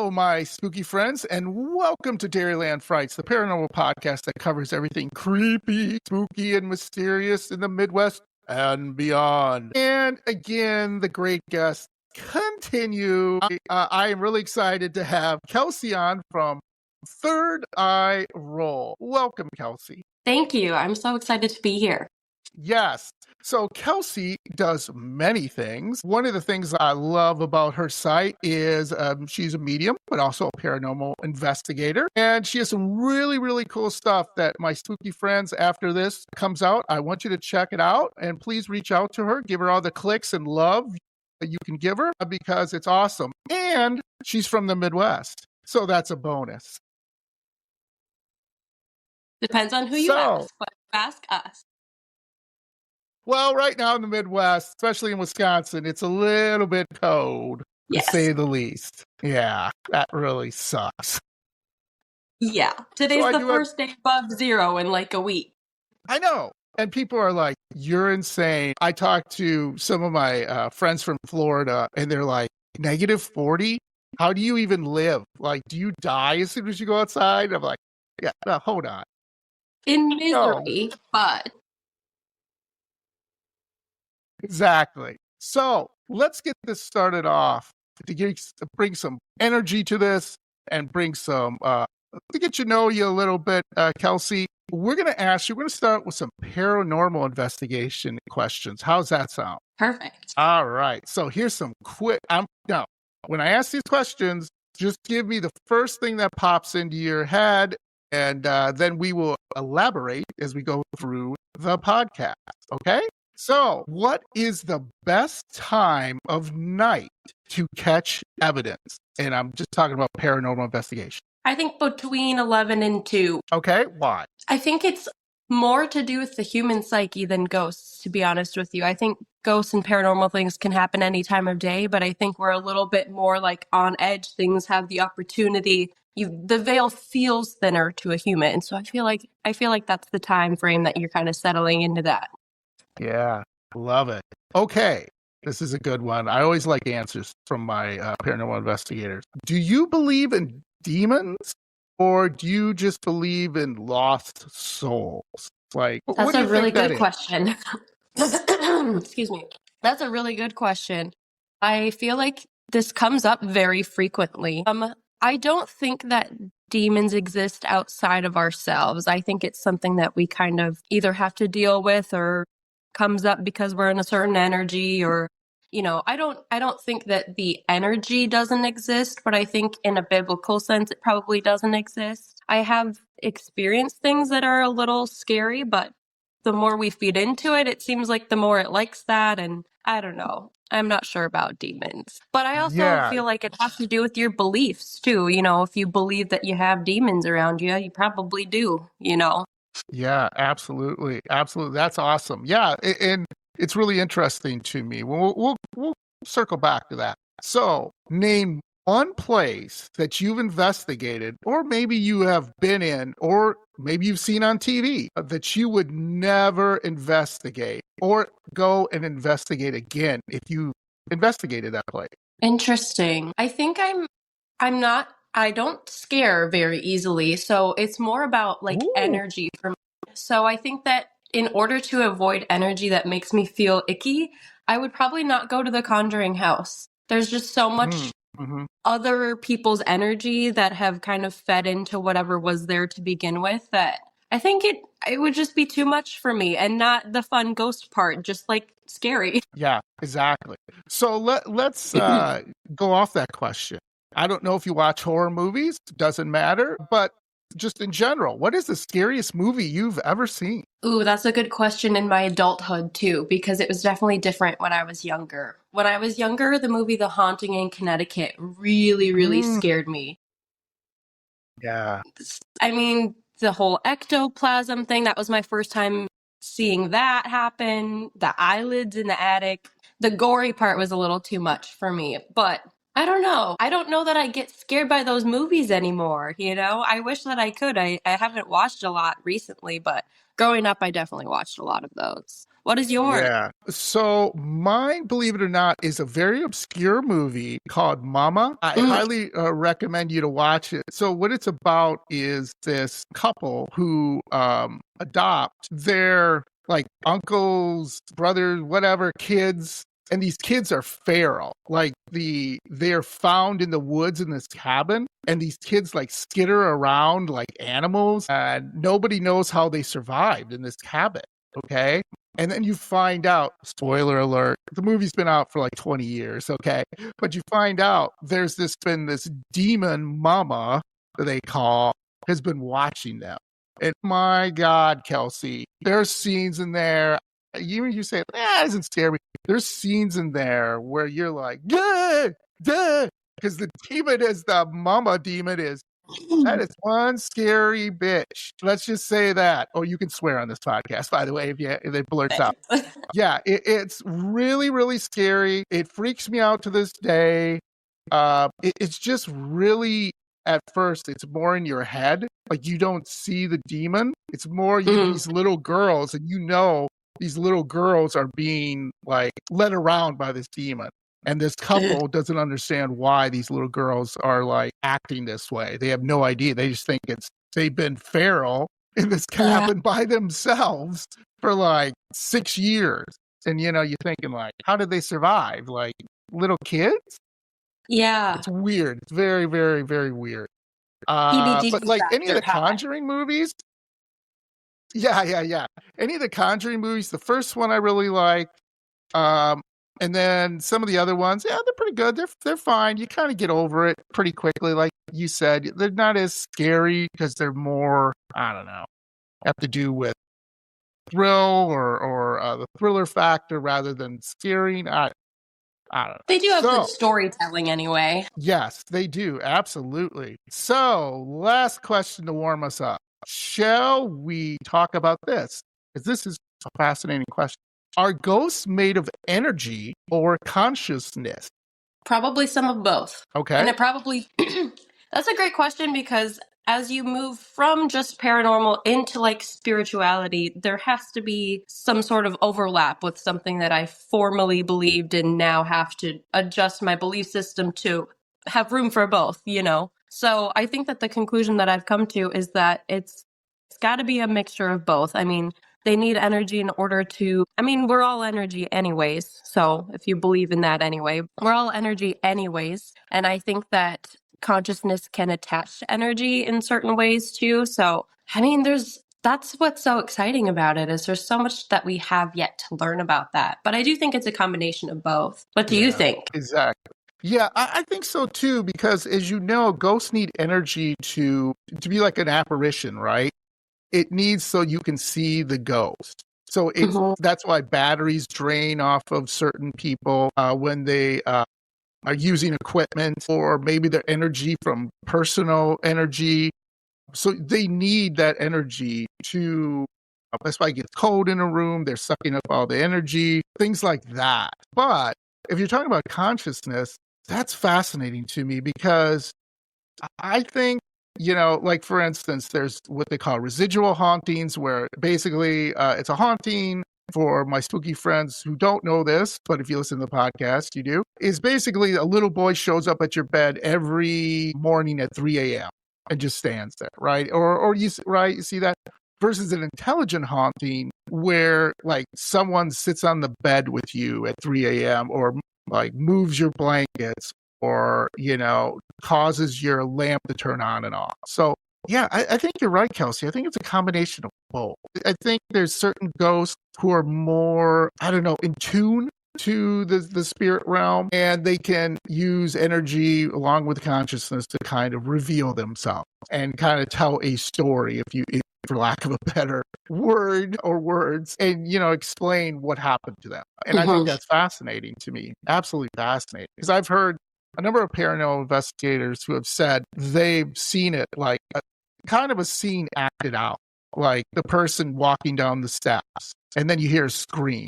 Hello, my spooky friends, and welcome to Dairyland Frights, the paranormal podcast that covers everything creepy, spooky, and mysterious in the Midwest and beyond. And again, the great guests continue. I am really excited to have Kelsey on from Third Eye Roll. Welcome, Kelsey. Thank you. I'm so excited to be here. Yes. So Kelsey does many things. One of the things I love about her site is she's a medium, but also a paranormal investigator. And she has some really, really cool stuff that my spooky friends, after this comes out, I want you to check it out. And please reach out to her. Give her all the clicks and love that you can give her because it's awesome. And she's from the Midwest. So that's a bonus. Depends on who you ask, but ask us. Well, right now in the Midwest, especially in Wisconsin, it's a little bit cold, to say the least. Yeah, that really sucks. Yeah, today's the first day above zero in like a week. I know. And people are like, you're insane. I talked to some of my friends from Florida, and they're like, -40? How do you even live? Like, do you die as soon as you go outside? I'm like, yeah, no, hold on. In misery, but... Exactly. So let's get this started off to bring some energy to this and bring some, to get to know you a little bit, Kelsey. We're going to start with some paranormal investigation questions. How's that sound? Perfect. All right. So here's some quick, now, when I ask these questions, just give me the first thing that pops into your head, and then we will elaborate as we go through the podcast. Okay? So, what is the best time of night to catch evidence? And I'm just talking about paranormal investigation. I think between 11 and 2. Okay, why? I think it's more to do with the human psyche than ghosts, to be honest with you. I think ghosts and paranormal things can happen any time of day, but I think we're a little bit more like on edge. Things have the opportunity. The veil feels thinner to a human. So I feel like that's the time frame that you're kind of settling into that. Yeah, love it. Okay, this is a good one. I always like answers from my paranormal investigators. Do you believe in demons, or do you just believe in lost souls? Like, that's a really good question. Excuse me. That's a really good question. I feel like this comes up very frequently. I don't think that demons exist outside of ourselves. I think it's something that we kind of either have to deal with or comes up because we're in a certain energy, or I don't think that the energy doesn't exist, but I think in a biblical sense it probably doesn't exist. I have experienced things that are a little scary, but the more we feed into it, it seems like the more it likes that, and I don't know. I'm not sure about demons. But I also feel like it has to do with your beliefs too. If you believe that you have demons around you, you probably do, Yeah, absolutely. Absolutely. That's awesome. Yeah. And it's really interesting to me. We'll circle back to that. So name one place that you've investigated, or maybe you have been in, or maybe you've seen on TV that you would never investigate or go and investigate again if you investigated that place. Interesting. I think I don't scare very easily. So it's more about like energy for me. So I think that in order to avoid energy that makes me feel icky, I would probably not go to the Conjuring house. There's just so much other people's energy that have kind of fed into whatever was there to begin with that I think it would just be too much for me, and not the fun ghost part, just like scary. Yeah, exactly. So let's go off that question. I don't know if you watch horror movies, doesn't matter, but just in general, what is the scariest movie you've ever seen? Ooh, that's a good question in my adulthood too, because it was definitely different when I was younger. When I was younger, the movie The Haunting in Connecticut really, really scared me. Yeah. I mean, the whole ectoplasm thing, that was my first time seeing that happen. The eyelids in the attic. The gory part was a little too much for me, but I don't know. I don't know that I get scared by those movies anymore, you know? I wish that I could. I haven't watched a lot recently, but growing up, I definitely watched a lot of those. What is yours? Yeah. So mine, believe it or not, is a very obscure movie called Mama. I Mm. highly recommend you to watch it. So what it's about is this couple who adopt their like uncles, brothers, whatever, kids. And these kids are feral. Like they're found in the woods in this cabin, and these kids like skitter around like animals, and nobody knows how they survived in this cabin. Okay. And then you find out, spoiler alert, the movie's been out for like 20 years, okay? But you find out been this demon mama that they call has been watching them. And my God, Kelsey, there's scenes in there. You say, it doesn't scare me. There's scenes in there where you're like, duh, duh, because the mama demon is that is one scary bitch. Let's just say that. Oh, you can swear on this podcast, by the way, if it blurts out. Yeah, it's really, really scary. It freaks me out to this day. It's just really, at first, it's more in your head. Like you don't see the demon. It's more these little girls, and these little girls are being like led around by this demon. And this couple doesn't understand why these little girls are like acting this way. They have no idea. They just think they've been feral in this cabin by themselves for like 6 years. And you're thinking like, how did they survive? Like little kids? Yeah. It's weird. It's very, very, very weird. PBG But like any of the factor high. Conjuring movies, yeah. Any of the Conjuring movies, the first one I really like. And then some of the other ones, yeah, they're pretty good. They're fine. You kind of get over it pretty quickly. Like you said, they're not as scary because they're more, I don't know, have to do with thrill or the thriller factor rather than scaring. I don't know. They do have good storytelling anyway. Yes, they do. Absolutely. So last question to warm us up. Shall we talk about this? Because this is a fascinating question. Are ghosts made of energy or consciousness? Probably some of both. Okay. And it probably, that's a great question because as you move from just paranormal into like spirituality, there has to be some sort of overlap with something that I formerly believed and now have to adjust my belief system to have room for both, So I think that the conclusion that I've come to is that it's got to be a mixture of both. I mean, they need energy in order to, we're all energy anyways. So if you believe in that anyway, we're all energy anyways. And I think that consciousness can attach to energy in certain ways too. So, that's what's so exciting about it is there's so much that we have yet to learn about that. But I do think it's a combination of both. What do you think? Exactly. Yeah, I think so too, because as you know, ghosts need energy to be like an apparition, right? It needs so you can see the ghost. So that's why batteries drain off of certain people when they are using equipment, or maybe their energy from personal energy. So they need that energy to, that's why it gets cold in a room. They're sucking up all the energy, things like that. But if you're talking about consciousness, that's fascinating to me because I think, like for instance, there's what they call residual hauntings, where basically it's a haunting. For my spooky friends who don't know this, but if you listen to the podcast, you do, is basically a little boy shows up at your bed every morning at 3 a.m. and just stands there, right? Or you see that versus an intelligent haunting where like someone sits on the bed with you at 3 a.m. or like moves your blankets or, causes your lamp to turn on and off. So yeah, I think you're right, Kelsey. I think it's a combination of both. I think there's certain ghosts who are more, I don't know, in tune to the spirit realm, and they can use energy along with consciousness to kind of reveal themselves and kind of tell a story, for lack of a better word or words, and explain what happened to them. And I think that's fascinating to me, absolutely fascinating, because I've heard a number of paranormal investigators who have said they've seen it like kind of a scene acted out, like the person walking down the steps, and then you hear a scream.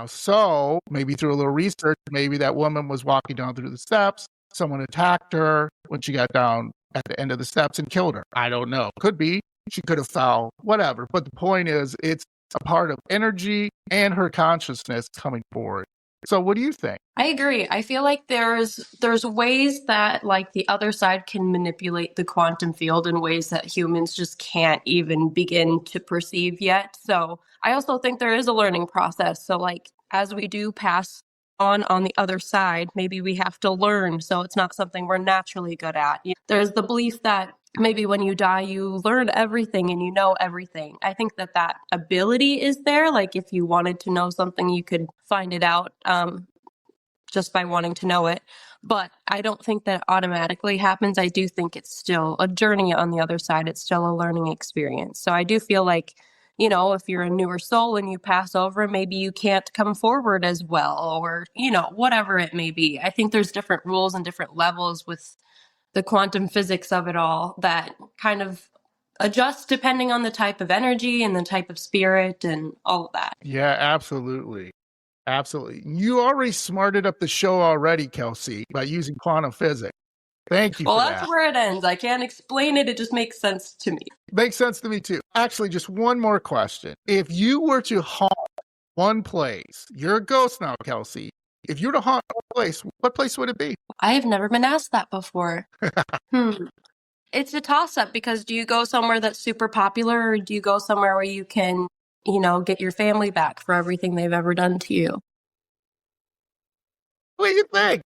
So maybe through a little research, maybe that woman was walking down through the steps. Someone attacked her when she got down at the end of the steps and killed her. I don't know. Could be. She could have fell, whatever. But the point is, it's a part of energy and her consciousness coming forward. So what do you think? I agree. I feel like there's ways that like the other side can manipulate the quantum field in ways that humans just can't even begin to perceive yet. So I also think there is a learning process. So like as we do pass on the other side, maybe we have to learn. So it's not something we're naturally good at. There's the belief that maybe when you die, you learn everything and you know everything. I think that ability is there. Like if you wanted to know something, you could find it out just by wanting to know it. But I don't think that automatically happens. I do think it's still a journey on the other side. It's still a learning experience. So I do feel like, if you're a newer soul and you pass over, maybe you can't come forward as well, or, whatever it may be. I think there's different rules and different levels with the quantum physics of it all that kind of adjust depending on the type of energy and the type of spirit and all of that. Yeah, absolutely. Absolutely. You already smarted up the show already, Kelsey, by using quantum physics. Thank you Well, for that's that. where it ends. I can't explain it. It just makes sense to me. Makes sense to me too. Actually, just one more question. If you were to haunt one place, you're a ghost now, Kelsey. If you were to haunt one place, what place would it be? I have never been asked that before. It's a toss-up because do you go somewhere that's super popular or do you go somewhere where you can, get your family back for everything they've ever done to you? What do you think?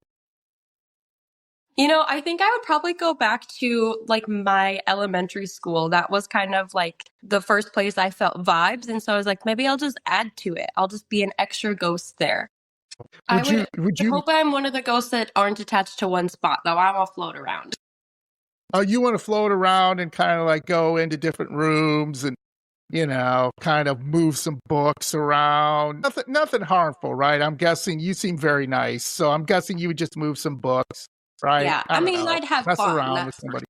I think I would probably go back to like my elementary school. That was kind of like the first place I felt vibes. And so I was like, maybe I'll just add to it. I'll just be an extra ghost there. I hope I'm one of the ghosts that aren't attached to one spot, though. I will float around. Oh, you want to float around and kind of like go into different rooms and, kind of move some books around. Nothing harmful, right? I'm guessing you seem very nice. So I'm guessing you would just move some books, right? Yeah. I'd have mess fun. around with somebody.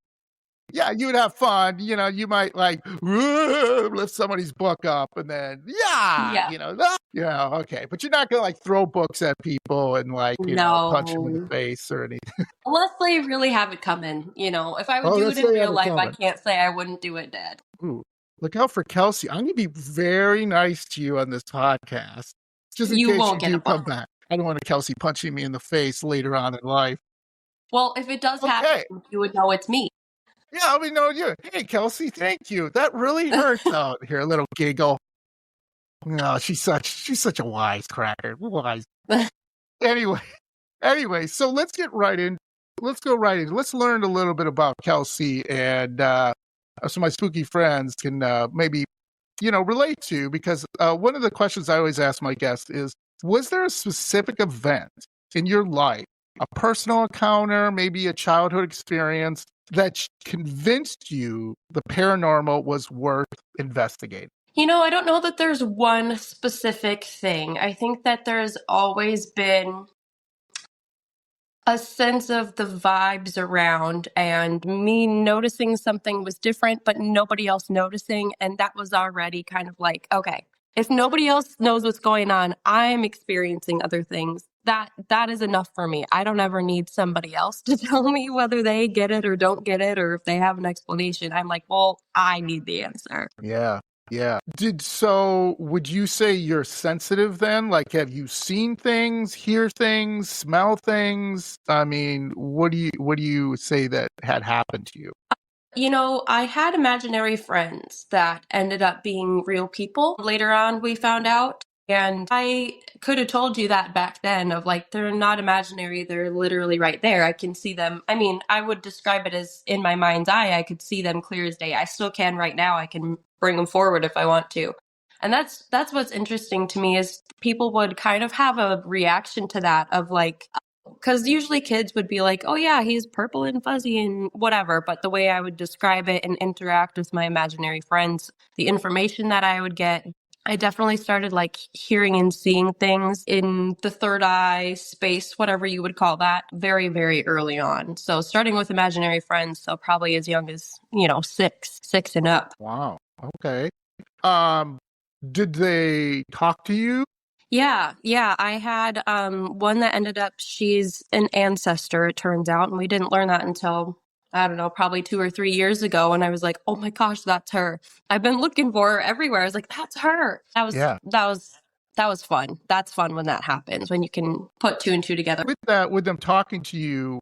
Yeah, you would have fun. You might like lift somebody's book up and then, okay. But you're not going to like throw books at people and like, punch them in the face or anything. Unless they really have it coming. If I would do it in real life, I can't say I wouldn't do it dead. Ooh, look out for Kelsey. I'm going to be very nice to you on this podcast. Just in case you do come back. I don't want a Kelsey punching me in the face later on in life. Well, if it does happen, you would know it's me. Yeah, we know you. Hey, Kelsey, thank you. That really hurts out here. A little giggle. No, she's such a wise cracker. Wise. Anyway, so let's get right in. Let's go right in. Let's learn a little bit about Kelsey and so my spooky friends can maybe, relate to, because one of the questions I always ask my guests is, was there a specific event in your life, a personal encounter, maybe a childhood experience that convinced you the paranormal was worth investigating? I don't know that there's one specific thing. I think that there's always been a sense of the vibes around and me noticing something was different, but nobody else noticing. And that was already kind of like, okay, if nobody else knows what's going on, I'm experiencing other things. That is enough for me. I don't ever need somebody else to tell me whether they get it or don't get it, or if they have an explanation. I'm like, well, I need the answer. Yeah. Yeah. Would you say you're sensitive then? Like, have you seen things, hear things, smell things? I mean, what do you say that had happened to you? I had imaginary friends that ended up being real people. Later on, we found out. And I could have told you that back then of like, they're not imaginary. They're literally right there. I can see them. I mean, I would describe it as in my mind's eye. I could see them clear as day. I still can right now. I can bring them forward if I want to. And that's what's interesting to me is people would kind of have a reaction to that of like, because usually kids would be like, oh yeah, he's purple and fuzzy and whatever. But the way I would describe it and interact with my imaginary friends, the information that I would get, I definitely started like hearing and seeing things in the third eye space, whatever you would call that, very, very early on. So starting with imaginary friends, so probably as young as, 6 and up. Wow. Okay. Did they talk to you? Yeah. I had one that ended up, she's an ancestor, it turns out, and we didn't learn that until, I don't know, probably 2 or 3 years ago. And I was like, oh my gosh, that's her. I've been looking for her everywhere. I was like, that's her. Yeah. That was fun. That's fun when that happens, when you can put two and two together. With that, with them talking to you,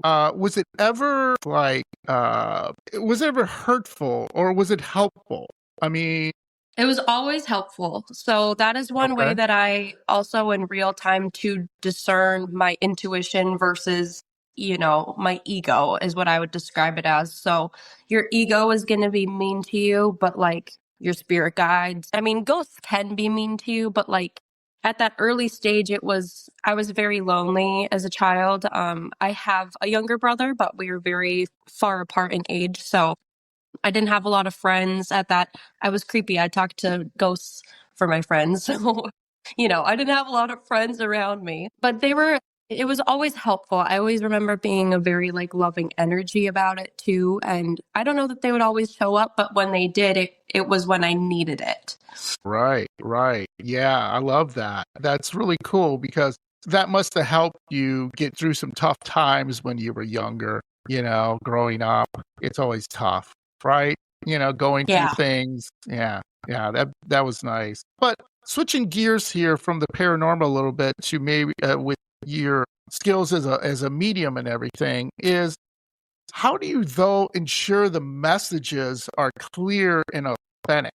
was it ever was it ever hurtful or was it helpful? I mean, It was always helpful. So that is one way okay, that I also in real time to discern my intuition versus, my ego is what I would describe it as. So your ego is going to be mean to you, but like your spirit guides, I mean, ghosts can be mean to you, but like at that early stage, I was very lonely as a child. I have a younger brother, but we were very far apart in age. So I didn't have a lot of friends at that. I was creepy. I talked to ghosts for my friends. So, I didn't have a lot of friends around me, but it was always helpful. I always remember being a very like loving energy about it too. And I don't know that they would always show up, but when they did, it was when I needed it. right, right. Yeah, I love that. That's really cool because that must have helped you get through some tough times when you were younger, growing up. It's always tough, right? Going through Yeah. things. Yeah, yeah, that was nice. But switching gears here from the paranormal a little bit to maybe with your skills as a medium and everything is how do you though ensure the messages are clear and authentic?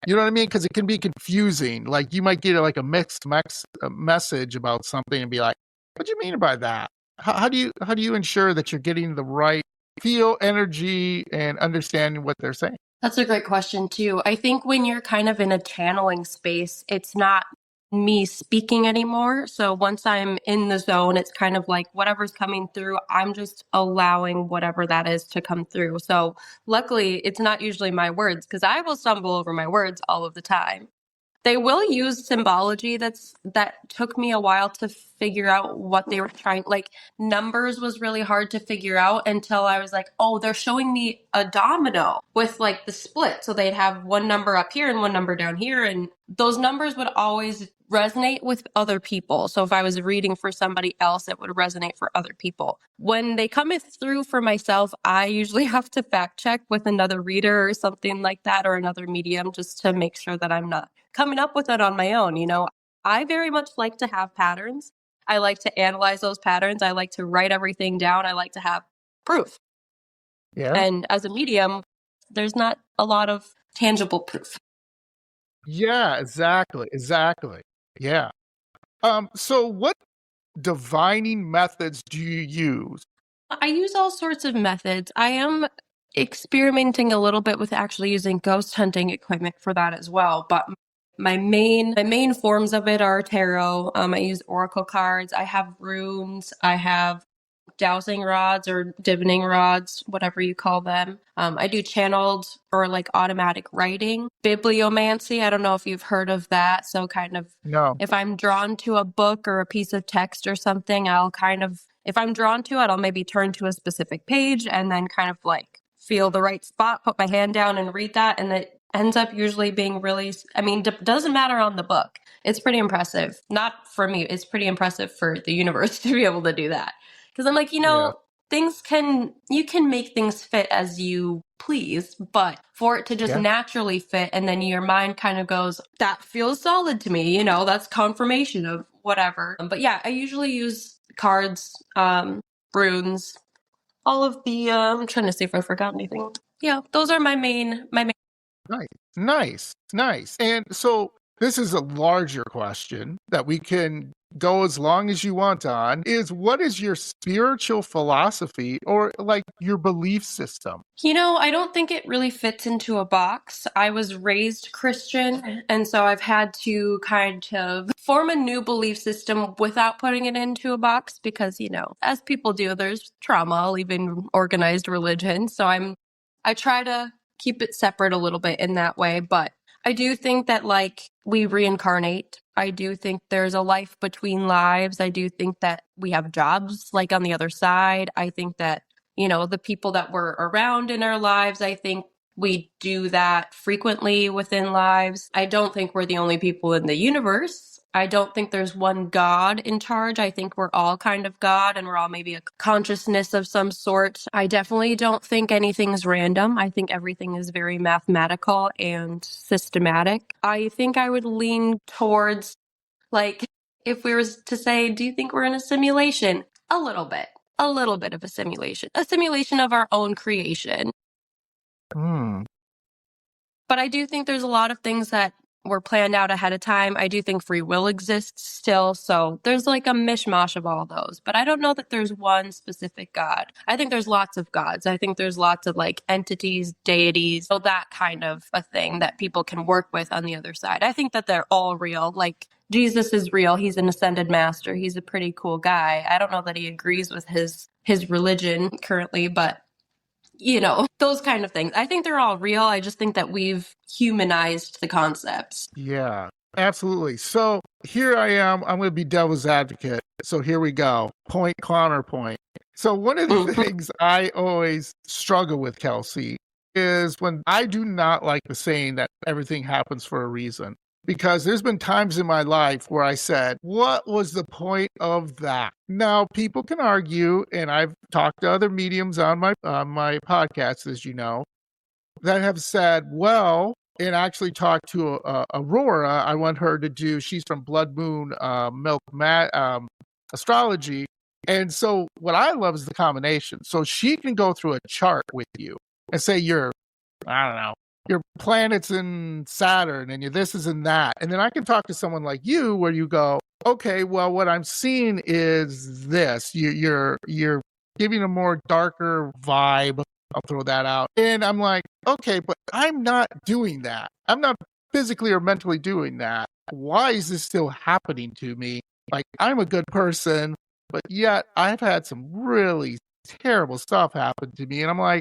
You know what I mean? Because it can be confusing. Like you might get like a message about something and be like, "What do you mean by that?" How do you ensure that you're getting the right feel, energy, and understanding what they're saying? That's a great question too. I think when you're kind of in a channeling space, it's not me speaking anymore. So once I'm in the zone, it's kind of like whatever's coming through, I'm just allowing whatever that is to come through. So luckily, it's not usually my words because I will stumble over my words all of the time. They will use symbology that took me a while to figure out what they were trying, like numbers was really hard to figure out until I was like, "Oh, they're showing me a domino with like the split." So they'd have one number up here and one number down here and those numbers would always resonate with other people. So if I was reading for somebody else, it would resonate for other people. When they come through for myself, I usually have to fact check with another reader or something like that or another medium just to make sure that I'm not coming up with it on my own. I very much like to have patterns. I like to analyze those patterns. I like to write everything down. I like to have proof. Yeah. And as a medium, there's not a lot of tangible proof. Yeah, exactly. Exactly. Yeah. So what divining methods do you use? I use all sorts of methods. I am experimenting a little bit with actually using ghost hunting equipment for that as well. But my main forms of it are tarot. I use oracle cards. I have runes. I have dowsing rods or divining rods, whatever you call them. I do channeled or like automatic writing, bibliomancy. I don't know if you've heard of that. So kind of No. if I'm drawn to a book or a piece of text or something, if I'm drawn to it, I'll maybe turn to a specific page and then kind of like feel the right spot, put my hand down and read that. And it ends up usually being really, I mean, doesn't matter on the book. It's pretty impressive. Not for me. It's pretty impressive for the universe to be able to do that. Because I'm like, Yeah. you can make things fit as you please, but for it to just Yeah. naturally fit and then your mind kind of goes, that feels solid to me, that's confirmation of whatever. But yeah, I usually use cards, runes, all of the, I'm trying to see if I forgot anything. Yeah, those are my main. Nice. Nice. Nice. And so this is a larger question that we can go as long as you want on is what is your spiritual philosophy or like your belief system? I don't think it really fits into a box. I was raised Christian, and so I've had to kind of form a new belief system without putting it into a box because, as people do, there's trauma, even organized religion. So I try to keep it separate a little bit in that way, but I do think that like we reincarnate. I do think there's a life between lives. I do think that we have jobs like on the other side. I think that the people that were around in our lives, I think We do that frequently within lives. I don't think we're the only people in the universe. I don't think there's one God in charge. I think we're all kind of God and we're all maybe a consciousness of some sort. I definitely don't think anything's random. I think everything is very mathematical and systematic. I think I would lean towards, like, if we were to say, do you think we're in a simulation? A little bit of a simulation of our own creation. Hmm. But I do think there's a lot of things that were planned out ahead of time. I do think free will exists still. So there's like a mishmash of all those. But I don't know that there's one specific God. I think there's lots of gods. I think there's lots of like entities, deities, so that kind of a thing that people can work with on the other side. I think that they're all real. Like Jesus is real. He's an ascended master. He's a pretty cool guy. I don't know that he agrees with his religion currently, but you know, those kind of things. I think they're all real. I just think that we've humanized the concepts. Yeah, absolutely. So here I am. I'm going to be devil's advocate. So here we go. Point, counterpoint. So one of the things I always struggle with, Kelsey, is when I do not like the saying that everything happens for a reason. Because there's been times in my life where I said, what was the point of that? Now, people can argue, and I've talked to other mediums on my podcast, as you know, that have said, well, and actually talked to Aurora. I want her to do, she's from Blood Moon Milk Astrology. And so what I love is the combination. So she can go through a chart with you and say, I don't know, your planets in Saturn and your this is in that. And then I can talk to someone like you where you go, okay, well, what I'm seeing is this. You're giving a more darker vibe. I'll throw that out. And I'm like, okay, but I'm not doing that. I'm not physically or mentally doing that. Why is this still happening to me? Like, I'm a good person, but yet I've had some really terrible stuff happen to me. And I'm like,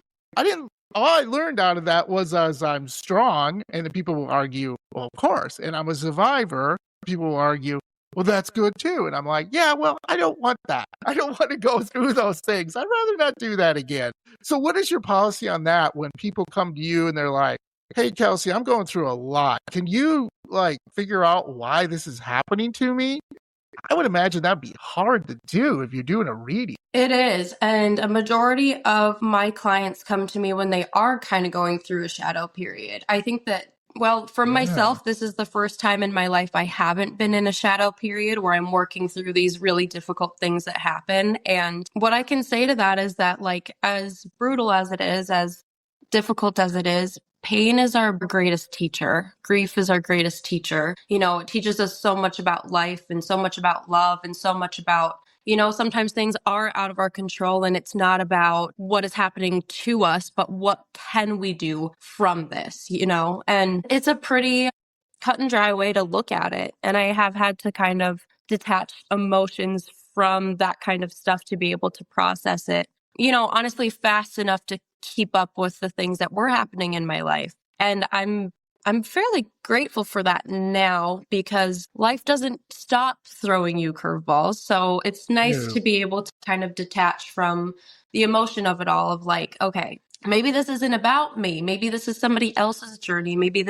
all I learned out of that was as I'm strong, and the people will argue, well, of course, and I'm a survivor. People will argue, well, that's good too. And I'm like, yeah, well, I don't want that. I don't want to go through those things. I'd rather not do that again. So what is your policy on that when people come to you and they're like, hey, Kelsey, I'm going through a lot. Can you like figure out why this is happening to me? I would imagine that'd be hard to do if you're doing a reading. It is. And a majority of my clients come to me when they are kind of going through a shadow period. I think that, well, for myself, this is the first time in my life I haven't been in a shadow period where I'm working through these really difficult things that happen. And what I can say to that is that, like, as brutal as it is, as difficult as it is, pain is our greatest teacher. Grief is our greatest teacher. You know, it teaches us so much about life and so much about love and so much about, you know, sometimes things are out of our control and it's not about what is happening to us, but what can we do from this, you know? And it's a pretty cut and dry way to look at it. And I have had to kind of detach emotions from that kind of stuff to be able to process it, you know, honestly, fast enough to keep up with the things that were happening in my life. And I'm fairly grateful for that now because life doesn't stop throwing you curveballs. So it's nice to be able to kind of detach from the emotion of it all, of like, okay, maybe this isn't about me. Maybe this is somebody else's journey. Maybe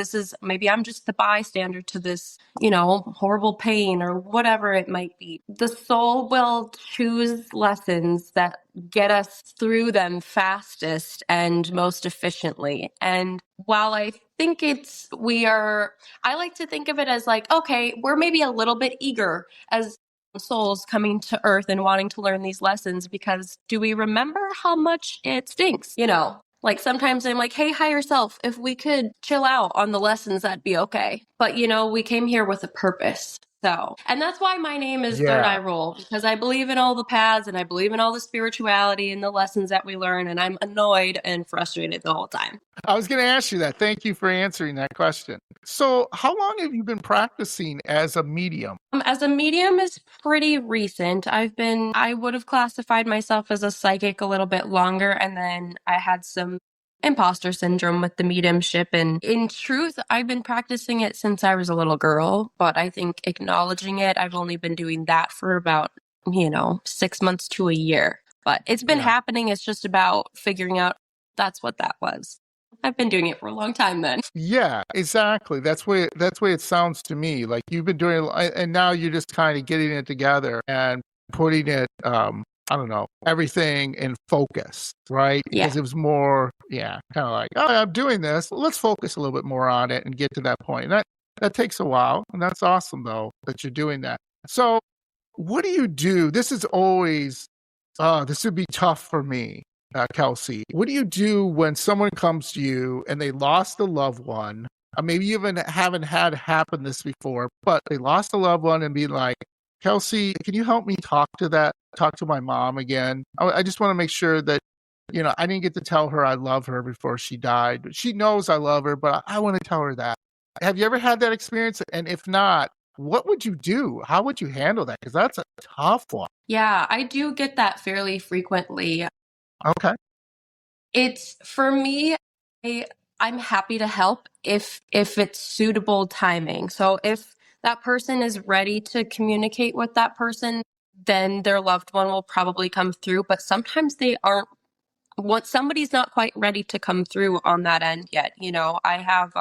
I'm just the bystander to this, you know, horrible pain or whatever it might be. The soul will choose lessons that get us through them fastest and most efficiently. And while I think I like to think of it as like, okay, we're maybe a little bit eager as souls coming to earth and wanting to learn these lessons, because do we remember how much it stinks? You know, like sometimes I'm like, hey, higher self, if we could chill out on the lessons, that'd be okay. But you know, we came here with a purpose. So, and that's why my name is Third Eye Roll, because I believe in all the paths and I believe in all the spirituality and the lessons that we learn. And I'm annoyed and frustrated the whole time. I was going to ask you that. Thank you for answering that question. So how long have you been practicing as a medium? As a medium is pretty recent. I would have classified myself as a psychic a little bit longer. And then I had some imposter syndrome with the mediumship. And in truth, I've been practicing it since I was a little girl. But I think acknowledging it, I've only been doing that for about, 6 months to a year. But it's been happening. It's just about figuring out that's what that was. I've been doing it for a long time then. Yeah, exactly. That's way it sounds to me. Like you've been doing it, and now you're just kind of getting it together and putting it, I don't know, everything in focus, right? Yeah. Because it was more, yeah, kind of like, oh, I'm doing this. Let's focus a little bit more on it and get to that point. And that takes a while, and that's awesome though that you're doing that. So, what do you do? This is always, this would be tough for me, Kelsey. What do you do when someone comes to you and they lost a loved one? Maybe you even haven't had happen this before, but they lost a loved one and be like, Kelsey, can you help me talk to my mom again? I just want to make sure that, I didn't get to tell her I love her before she died. But she knows I love her, but I want to tell her that. Have you ever had that experience? And if not, what would you do? How would you handle that? Because that's a tough one. Yeah, I do get that fairly frequently. Okay. It's for me, I'm happy to help if it's suitable timing. So if that person is ready to communicate with that person, then their loved one will probably come through. But sometimes they aren't. What somebody's not quite ready to come through on that end yet. I have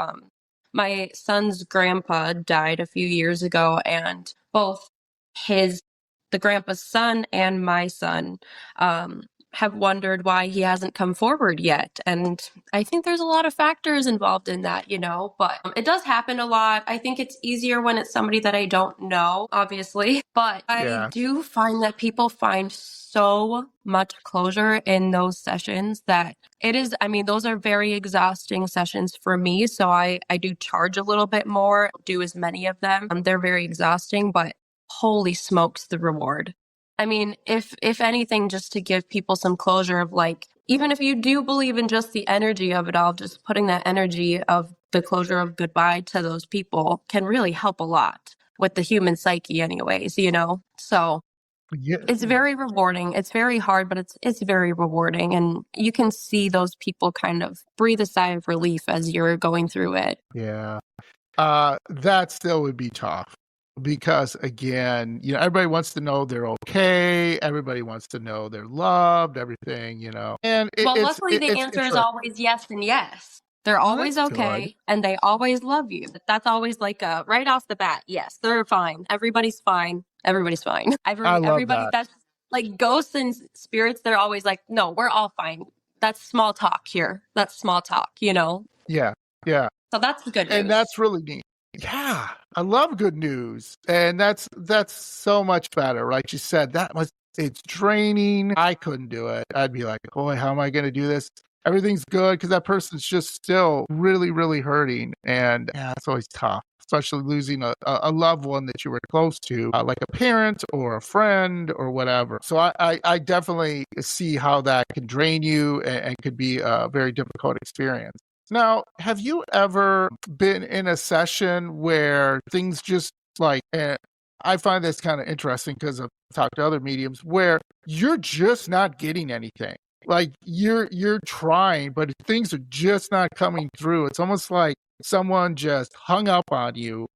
my son's grandpa died a few years ago, and both the grandpa's son and my son have wondered why he hasn't come forward yet. And I think there's a lot of factors involved in that, but it does happen a lot. I think it's easier when it's somebody that I don't know, obviously, but I do find that people find so much closure in those sessions that those are very exhausting sessions for me. So I do charge a little bit more, do as many of them. They're very exhausting, but holy smokes, the reward. If anything, just to give people some closure of like, even if you do believe in just the energy of it all, just putting that energy of the closure of goodbye to those people can really help a lot with the human psyche anyways, So Yeah. it's very rewarding. It's very hard, but it's very rewarding. And you can see those people kind of breathe a sigh of relief as you're going through it. Yeah. That still would be tough because again, everybody wants to know they're okay. Everybody wants to know they're loved, everything, And luckily the answer is always yes and yes. They're always okay, good. and they always love you. That's always like right off the bat. Yes, they're fine. Everybody's fine. Everybody's fine. I love Everybody that. that's like ghosts and spirits, they're always like, no, we're all fine. That's small talk here. That's small talk, Yeah. Yeah. So that's the good news. And that's really neat. Yeah, I love good news. And that's so much better. Like you said, it's draining. I couldn't do it. I'd be like, boy, how am I going to do this? Everything's good because that person's just still really, really hurting. And yeah, it's always tough, especially losing a loved one that you were close to, like a parent or a friend or whatever. So I definitely see how that can drain you and could be a very difficult experience. Now, have you ever been in a session where things just like, I find this kind of interesting because I've talked to other mediums where you're just not getting anything. Like you're trying, but things are just not coming through. It's almost like someone just hung up on you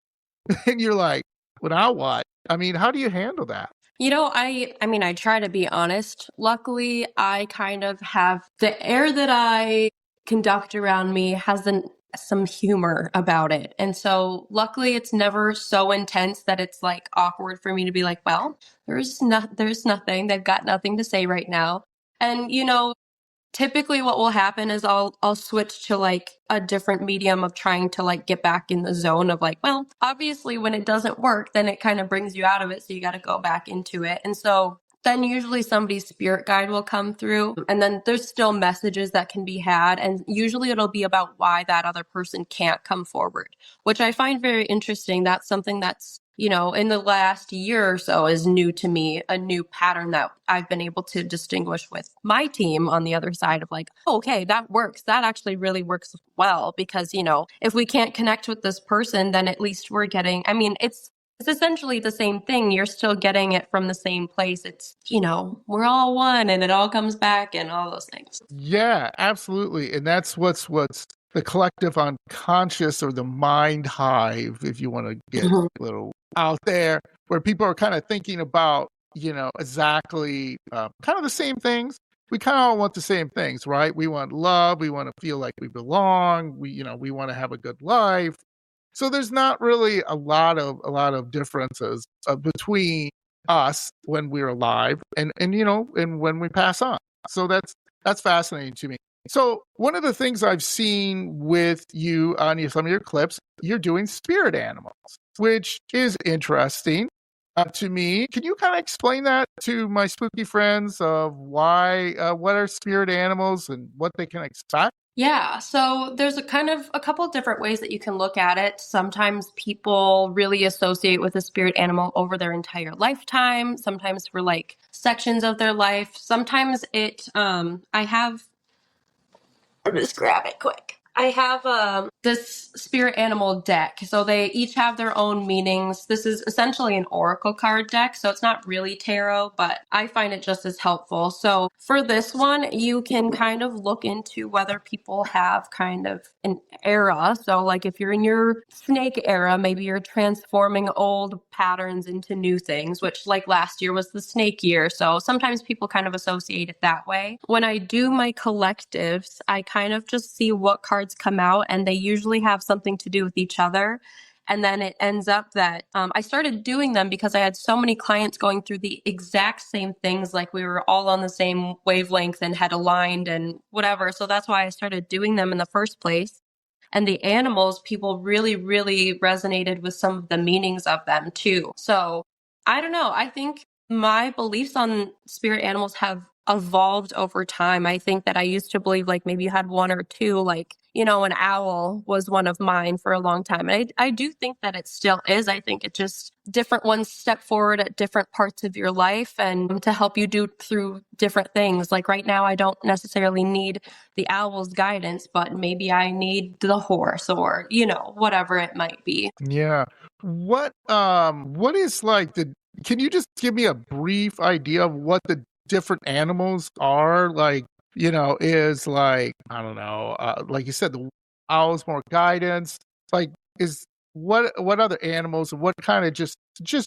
and you're like, well, now what? How do you handle that? I try to be honest. Luckily, I kind of have the air that I conduct around me has some humor about it. And so luckily it's never so intense that it's like awkward for me to be like, well, there's nothing. They've got nothing to say right now. And typically what will happen is I'll switch to like a different medium of trying to like get back in the zone of like, well, obviously when it doesn't work, then it kind of brings you out of it. So you got to go back into it. And so then usually somebody's spirit guide will come through, and then there's still messages that can be had. And usually it'll be about why that other person can't come forward, which I find very interesting. That's something that's, in the last year or so is new to me, a new pattern that I've been able to distinguish with my team on the other side of like, oh, okay, that works. That actually really works well because, if we can't connect with this person, then at least we're getting, it's essentially the same thing. You're still getting it from the same place. It's, we're all one and it all comes back and all those things. Yeah, absolutely. And that's what's the collective unconscious or the mind hive, if you want to get a little out there, where people are kind of thinking about, exactly kind of the same things. we kind of all want the same things, right? We want love, we want to feel like we belong, we want to have a good life. So there's not really a lot of differences between us when we're alive and when we pass on. So that's fascinating to me. So one of the things I've seen with you on some of your clips, you're doing spirit animals, which is interesting to me. Can you kind of explain that to my spooky friends of why, what are spirit animals and what they can expect? Yeah, so there's a couple of different ways that you can look at it. Sometimes people really associate with a spirit animal over their entire lifetime, sometimes for like sections of their life. Sometimes I have I'll just grab it quick. I have this spirit animal deck. So they each have their own meanings. This is essentially an oracle card deck. So it's not really tarot, but I find it just as helpful. So for this one, you can kind of look into whether people have kind of an era. So like if you're in your snake era, maybe you're transforming old patterns into new things, which like last year was the snake year. So sometimes people kind of associate it that way. When I do my collectives, I kind of just see what cards come out, and they usually have something to do with each other. And then it ends up that I started doing them because I had so many clients going through the exact same things, like we were all on the same wavelength and had aligned and whatever. So that's why I started doing them in the first place. And the animals, people really, really resonated with some of the meanings of them too. So I don't know. I think my beliefs on spirit animals have evolved over time. I think that I used to believe like maybe you had one or two, like, an owl was one of mine for a long time. And I do think that it still is. I think it just different ones step forward at different parts of your life and to help you do through different things. Like right now, I don't necessarily need the owl's guidance, but maybe I need the horse or, whatever it might be. Yeah. What is like the can you just give me a brief idea of what the different animals are? Like, is like, I don't know, like you said, the owl's more guidance. Like, is what other animals, what kind of just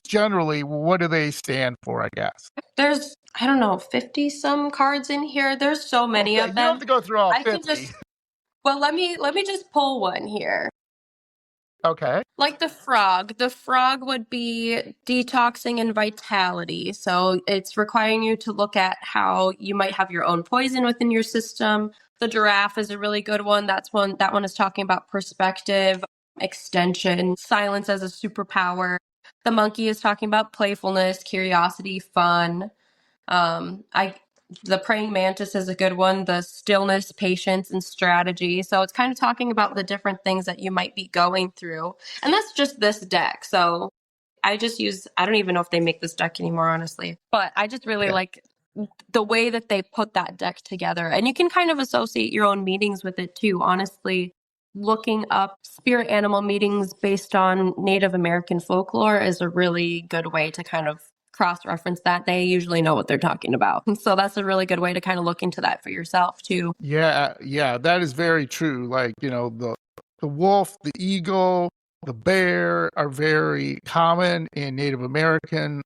generally, what do they stand for, I guess? There's, I don't know, 50 some cards in here. There's so many Okay, of you don't have them. to go through all I can 50. just, well, let me just pull one here. Okay. Like the frog would be detoxing and vitality. So it's requiring you to look at how you might have your own poison within your system. The giraffe is a really good one. That one is talking about perspective, extension, silence as a superpower. The monkey is talking about playfulness, curiosity, fun. I The praying mantis is a good one, the stillness, patience, and strategy. So it's kind of talking about the different things that you might be going through. And that's just this deck. So I don't even know if they make this deck anymore, honestly. But I just really Yeah. like the way that they put that deck together. And you can kind of associate your own meetings with it too, honestly. Looking up spirit animal meetings based on Native American folklore is a really good way to kind of cross reference that. They usually know what they're talking about. So that's a really good way to kind of look into that for yourself too. Yeah, yeah, that is very true. Like, the wolf, the eagle, the bear are very common in Native American,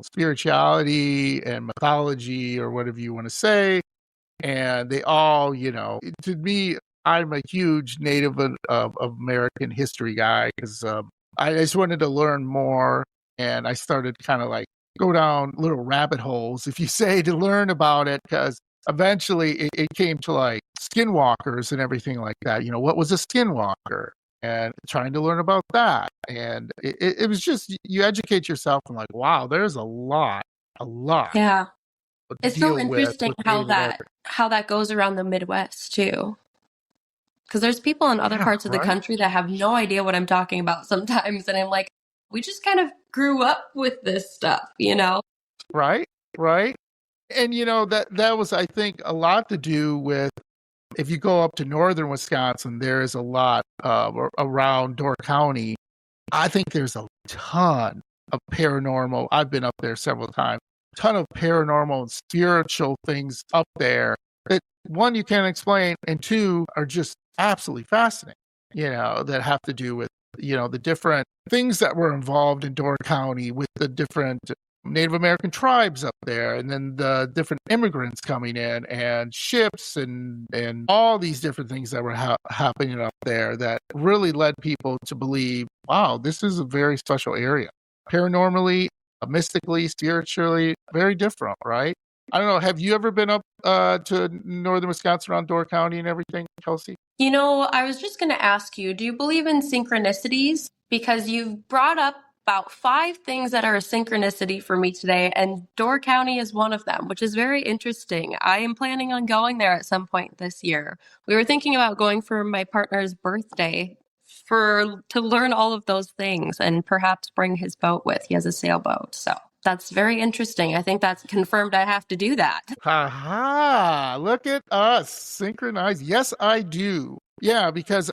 spirituality and mythology or whatever you want to say. And they all, to me, I'm a huge Native of American history guy because I just wanted to learn more. And I started kind of like go down little rabbit holes, if you say, to learn about it because eventually it came to like skinwalkers and everything like that. What was a skinwalker? And trying to learn about that. And it was just, you educate yourself and like, wow, there's a lot Yeah. to It's so deal interesting with Native American. how that goes around the Midwest too. Because there's people in other Yeah, parts of the right, country that have no idea what I'm talking about sometimes. And I'm like, we just kind of grew up with this stuff. right, right. And that was, I think, a lot to do with if you go up to northern Wisconsin, there is a lot around Door County. I think there's a ton of paranormal. I've been up there several times. Ton of paranormal and spiritual things up there that one you can't explain, and two are just absolutely fascinating. That have to do with the different things that were involved in Door County with the different Native American tribes up there, and then the different immigrants coming in, and ships, and all these different things that were happening up there that really led people to believe, wow, this is a very special area. Paranormally, mystically, spiritually, very different, right? I don't know. Have you ever been up to northern Wisconsin around Door County and everything, Kelsey? I was just going to ask you, do you believe in synchronicities? Because you've brought up about 5 things that are a synchronicity for me today, and Door County is one of them, which is very interesting. I am planning on going there at some point this year. We were thinking about going for my partner's birthday to learn all of those things and perhaps bring his boat with. He has a sailboat, so that's very interesting. I think that's confirmed I have to do that. Ha! Look at us, synchronized. Yes, I do. Yeah, because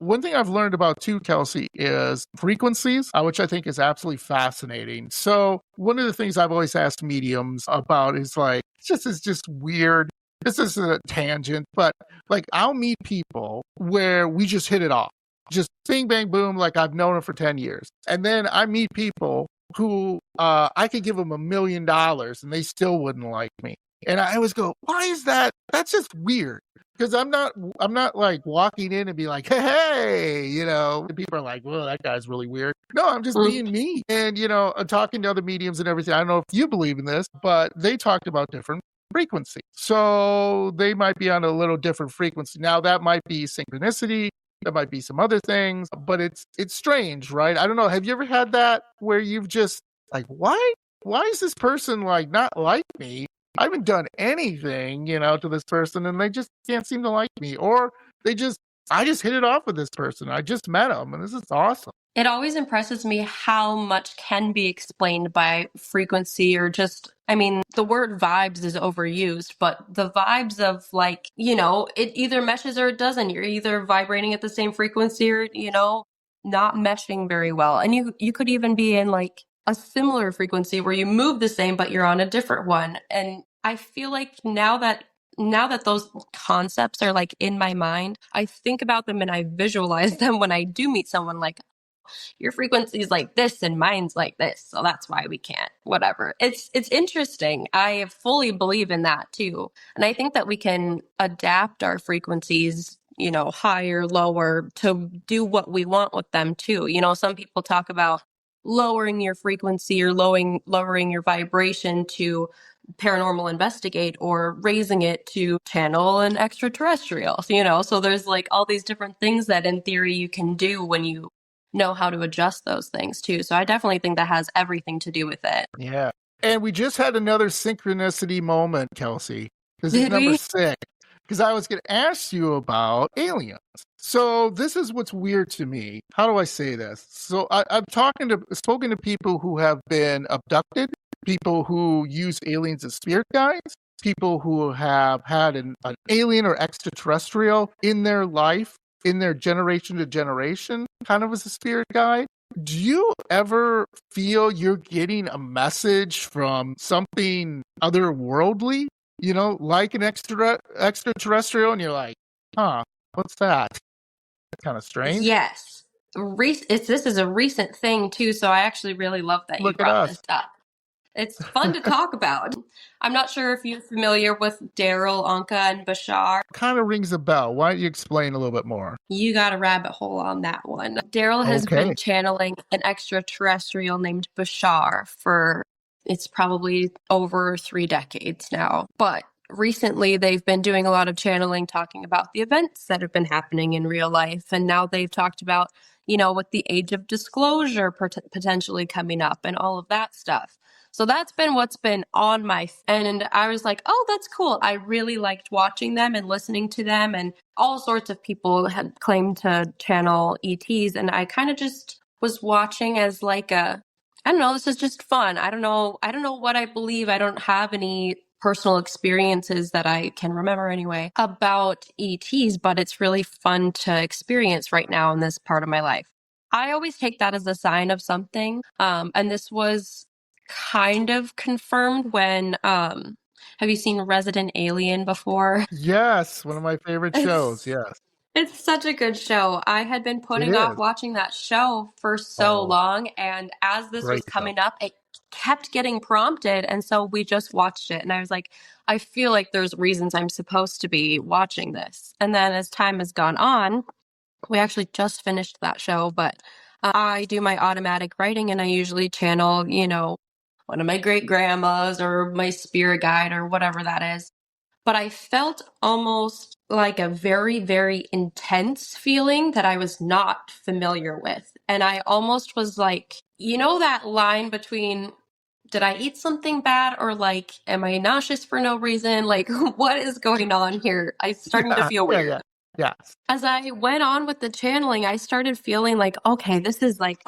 one thing I've learned about too, Kelsey, is frequencies, which I think is absolutely fascinating. So one of the things I've always asked mediums about is like, it's just weird. This is a tangent, but like I'll meet people where we just hit it off. Just bing, bang, boom, like I've known them for 10 years. And then I meet people who I could give them $1 million and they still wouldn't like me. And I always go, why is that? That's just weird. Because I'm not like walking in and be like, hey, and people are like, well, that guy's really weird. No, I'm just being me. And, I'm talking to other mediums and everything. I don't know if you believe in this, but they talked about different frequency. So they might be on a little different frequency. Now that might be synchronicity. There might be some other things, but it's strange, right? I don't know. Have you ever had that where you've just like, why is this person like not like me? I haven't done anything, to this person, and they just can't seem to like me, or I just hit it off with this person. I just met him, and this is awesome. It always impresses me how much can be explained by frequency or just, the word vibes is overused, but the vibes of like, it either meshes or it doesn't. You're either vibrating at the same frequency or, not meshing very well. And you could even be in like a similar frequency where you move the same, but you're on a different one. And I feel like now that those concepts are like in my mind, I think about them and I visualize them when I do meet someone like, your frequency is like this and mine's like this, so that's why we can't, whatever. It's interesting. I fully believe in that too. And I think that we can adapt our frequencies, higher, lower, to do what we want with them too. Some people talk about lowering your frequency or lowering your vibration to paranormal investigate, or raising it to channel an extraterrestrial, so there's like all these different things that in theory you can do when you know how to adjust those things too. So I definitely think that has everything to do with it. Yeah. And we just had another synchronicity moment, Kelsey. This is Did number we? 6. Because I was going to ask you about aliens. So this is what's weird to me. How do I say this? So I've spoken to people who have been abducted, people who use aliens as spirit guides, people who have had an alien or extraterrestrial in their life, in their generation to generation, kind of as a spirit guide. Do you ever feel you're getting a message from something otherworldly, like an extraterrestrial, and you're like, huh, what's that? That's kind of strange. Yes. This is a recent thing too, so I actually really love that you brought this up. It's fun to talk about. I'm not sure if you're familiar with Daryl, Anka, and Bashar. Kind of rings a bell. Why don't you explain a little bit more? You got a rabbit hole on that one. Daryl has been channeling an extraterrestrial named Bashar for, it's probably over 3 decades now. But recently they've been doing a lot of channeling, talking about the events that have been happening in real life. And now they've talked about, with the age of disclosure potentially coming up and all of that stuff. So that's been what's been on and I was like, oh, that's cool. I really liked watching them and listening to them, and all sorts of people had claimed to channel ETs. And I kind of just was watching as like I don't know, this is just fun. I don't know what I believe. I don't have any personal experiences that I can remember anyway about ETs, but it's really fun to experience right now in this part of my life. I always take that as a sign of something. And this was kind of confirmed when have you seen Resident Alien before? Yes, one of my favorite shows. Yes, it's such a good show. I had been putting off watching that show for so long, and as this was coming up, kept getting prompted. And so we just watched it. And I was like, I feel like there's reasons I'm supposed to be watching this. And then as time has gone on, we actually just finished that show, but I do my automatic writing and I usually channel, one of my great grandmas or my spirit guide or whatever that is. But I felt almost like a very, very intense feeling that I was not familiar with. And I almost was like, that line between, did I eat something bad or like, am I nauseous for no reason? Like, what is going on here? I'm starting to feel weird. Yeah. As I went on with the channeling, I started feeling like, okay, this is like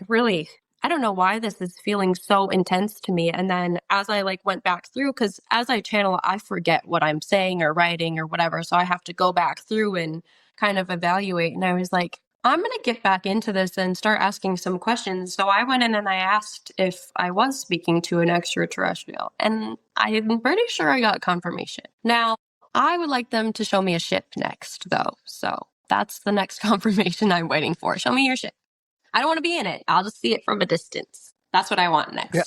really, I don't know why this is feeling so intense to me. And then as I like went back through, because as I channel, I forget what I'm saying or writing or whatever. So I have to go back through and kind of evaluate. And I was like, I'm going to get back into this and start asking some questions. So I went in and I asked if I was speaking to an extraterrestrial. And I'm pretty sure I got confirmation. Now, I would like them to show me a ship next, though. So that's the next confirmation I'm waiting for. Show me your ship. I don't want to be in it. I'll just see it from a distance. That's what I want next. Yeah.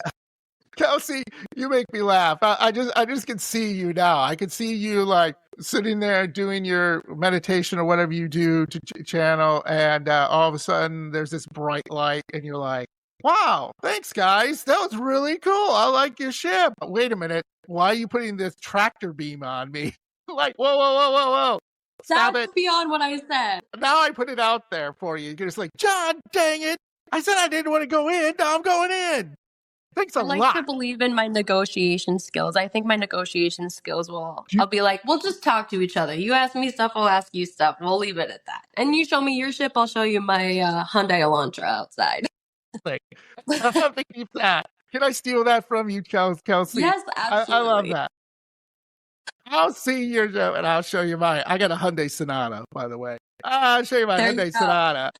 Kelsey, you make me laugh. I just can see you now. I can see you like sitting there doing your meditation or whatever you do to channel, and all of a sudden there's this bright light, and you're like, "Wow, thanks, guys. That was really cool. I like your ship." Wait a minute. Why are you putting this tractor beam on me? Like, whoa. Stop That's it. beyond what I said. Now I put it out there for you. You're just like, John, dang it. I said I didn't want to go in. Now I'm going in. Thanks a lot. I like to believe in my negotiation skills. I think my negotiation skills I'll be like, we'll just talk to each other. You ask me stuff, I'll ask you stuff. We'll leave it at that. And you show me your ship, I'll show you my Hyundai Elantra outside. I have to keep that. Can I steal that from you, Kelsey? Yes, absolutely. I love that. I'll see your ship and I'll show you mine. I got a Hyundai Sonata, by the way. I'll show you my Hyundai Sonata.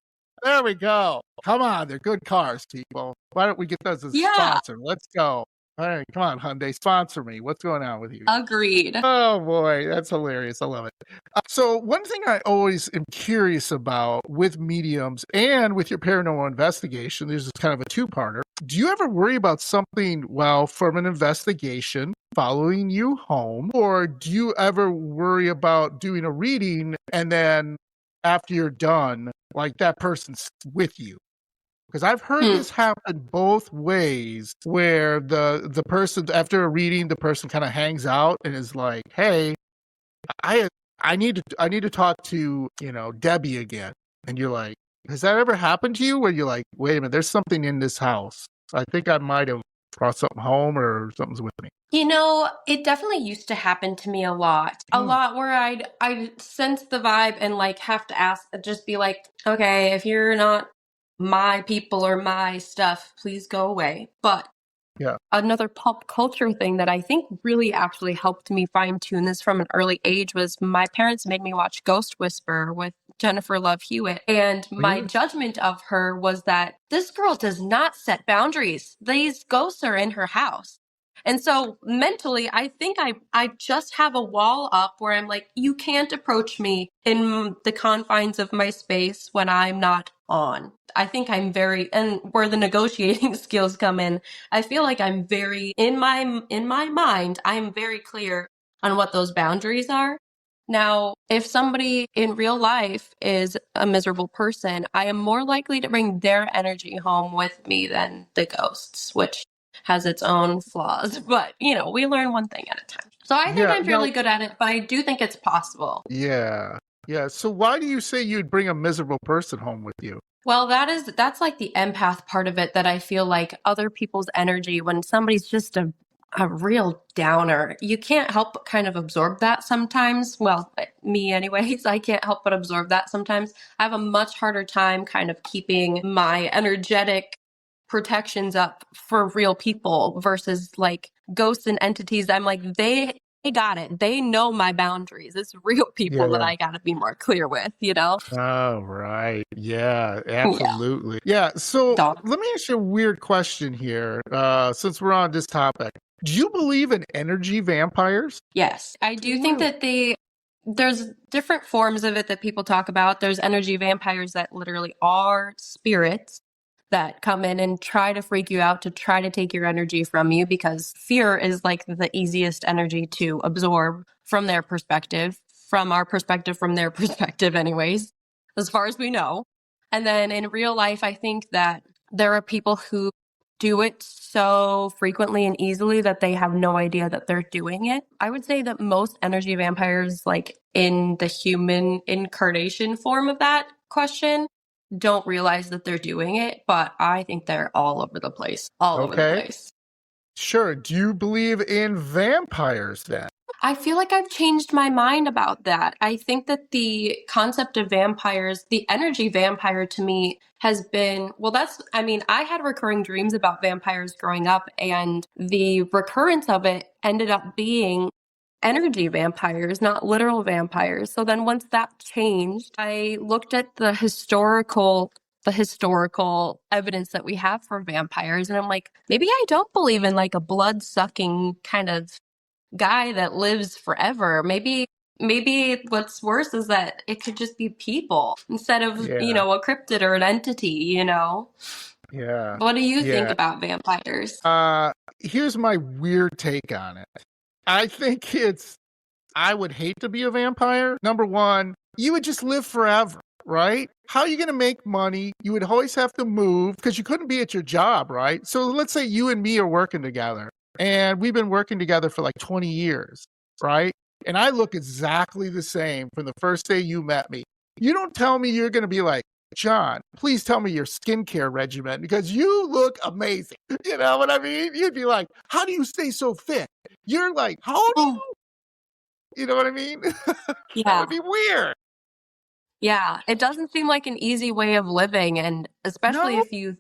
There we go. Come on, they're good cars, people. Why don't we get those as a sponsor? Let's go. All right, come on, Hyundai, sponsor me. What's going on with you? Agreed. Oh boy, that's hilarious. I love it. So one thing I always am curious about with mediums and with your paranormal investigation, there's kind of a two-parter. Do you ever worry about something, from an investigation following you home? Or do you ever worry about doing a reading and then after you're done, like that person's with you? Because I've heard this happen both ways, where the person, after a reading, the person kind of hangs out and is like, hey, I need to talk to, Debbie again. And you're like, has that ever happened to you where you're like, wait a minute, there's something in this house. I think I might have brought something home or something's with me. It definitely used to happen to me a lot. A lot where I'd sense the vibe and like have to ask, just be like, okay, if you're not my people or my stuff, please go away. But another pop culture thing that I think really actually helped me fine tune this from an early age was my parents made me watch Ghost Whisperer with Jennifer Love Hewitt. And my judgment of her was that this girl does not set boundaries. These ghosts are in her house. And so mentally, I think I just have a wall up where I'm like, you can't approach me in the confines of my space when I'm not on. I think I'm and where the negotiating skills come in, I feel like I'm very, in my mind, I'm very clear on what those boundaries are. Now, if somebody in real life is a miserable person, I am more likely to bring their energy home with me than the ghosts, which has its own flaws. But, we learn one thing at a time. So I think I'm fairly good at it, but I do think it's possible. Yeah. Yeah. So why do you say you'd bring a miserable person home with you? Well, that's like the empath part of it, that I feel like other people's energy, when somebody's just a real downer, you can't help but kind of absorb that sometimes. Well, me anyways, I can't help but absorb that sometimes. I have a much harder time kind of keeping my energetic protections up for real people versus like ghosts and entities. I'm like, they got it. They know my boundaries. It's real people that I got to be more clear with, Oh, right. Yeah, absolutely. Yeah. So let me ask you a weird question here, since we're on this topic. Do you believe in energy vampires? Yes, I do think that there's different forms of it that people talk about. There's energy vampires that literally are spirits that come in and try to freak you out, to try to take your energy from you, because fear is like the easiest energy to absorb from their perspective, from our perspective, from their perspective, anyways, as far as we know. And then in real life, I think that there are people who do it so frequently and easily that they have no idea that they're doing it. I would say that most energy vampires, like in the human incarnation form of that question, don't realize that they're doing it, but I think they're all over the place. All over the place. Sure. Do you believe in vampires then? I feel like I've changed my mind about that. I think that the concept of vampires, the energy vampire to me has been, well, I had recurring dreams about vampires growing up, and the recurrence of it ended up being energy vampires, not literal vampires. So then once that changed, I looked at the historical evidence that we have for vampires, and I'm like, maybe I don't believe in like a blood-sucking kind of guy that lives forever. Maybe what's worse is that it could just be people instead of, a cryptid or an entity, Yeah. What do you think about vampires? Here's my weird take on it. I think I would hate to be a vampire. Number one, you would just live forever, right? How are you going to make money? You would always have to move because you couldn't be at your job, right? So let's say you and me are working together. And we've been working together for like 20 years, right? And I look exactly the same from the first day you met me. You don't tell me you're going to be like, John, please tell me your skincare regimen because you look amazing. You know what I mean? You'd be like, how do you stay so fit? You're like, how old are you? You know what I mean? Yeah. That would be weird. Yeah, it doesn't seem like an easy way of living, and especially if you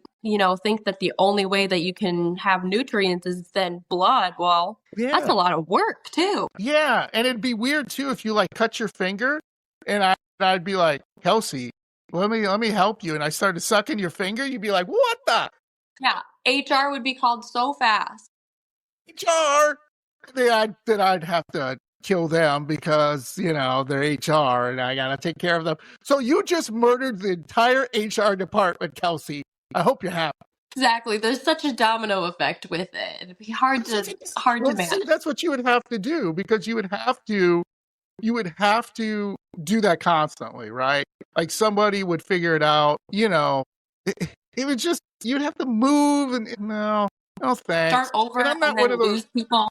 think that the only way that you can have nutrients is then blood. Well, that's a lot of work too. Yeah, and it'd be weird too if you like cut your finger, and I'd be like, Kelsey, let me help you, and I started sucking your finger. You'd be like, what the? Yeah, HR would be called so fast. HR, then I'd have to kill them because, they're HR and I got to take care of them. So you just murdered the entire HR department, Kelsey. I hope you're happy. Exactly. There's such a domino effect with it. It'd be hard to manage. See, that's what you would have to do because you would have to do that constantly, right? Like somebody would figure it out, it would just, you'd have to move and no thanks. Start over and I'm not one of those lose people.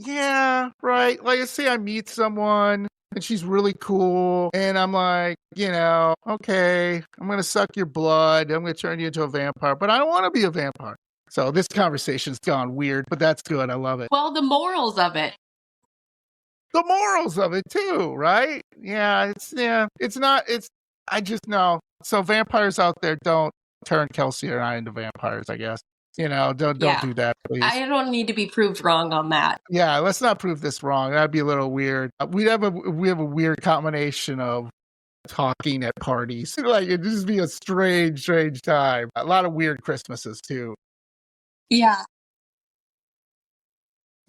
Yeah, right. Like, let's say I meet someone and she's really cool, and I'm like, okay, I'm going to suck your blood. I'm going to turn you into a vampire, but I don't want to be a vampire. So this conversation's gone weird, but that's good. I love it. Well, the morals of it. The morals of it too, right? Yeah, I just know. So vampires out there, don't turn Kelsey and I into vampires, I guess. Don't do that, please. I don't need to be proved wrong on that. Yeah, let's not prove this wrong. That'd be a little weird. We have a weird combination of talking at parties. Like it'd just be a strange time. A lot of weird Christmases too. Yeah.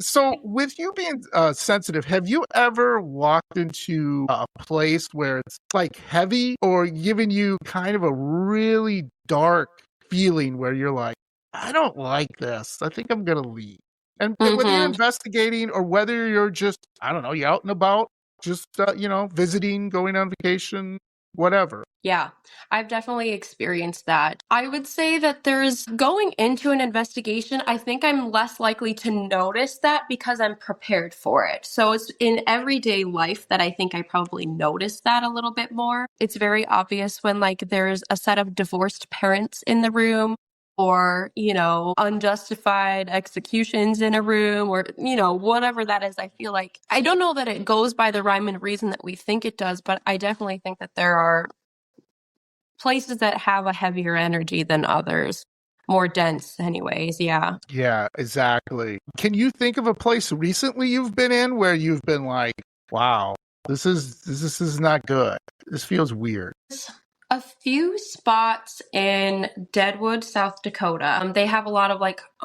So with you being sensitive, have you ever walked into a place where it's like heavy or giving you kind of a really dark feeling where you're like, I don't like this. I think I'm going to leave. And whether you're investigating or whether you're just, I don't know, you're out and about, just, visiting, going on vacation, whatever. Yeah, I've definitely experienced that. I would say that there's going into an investigation, I think I'm less likely to notice that because I'm prepared for it. So it's in everyday life that I think I probably notice that a little bit more. It's very obvious when there's a set of divorced parents in the room, or, unjustified executions in a room, or, whatever that is. I feel like, I don't know that it goes by the rhyme and reason that we think it does, but I definitely think that there are places that have a heavier energy than others, more dense anyways. Yeah. Yeah, exactly. Can you think of a place recently you've been in where you've been like, wow, this is not good. This feels weird. A few spots in Deadwood, South Dakota. They have a lot of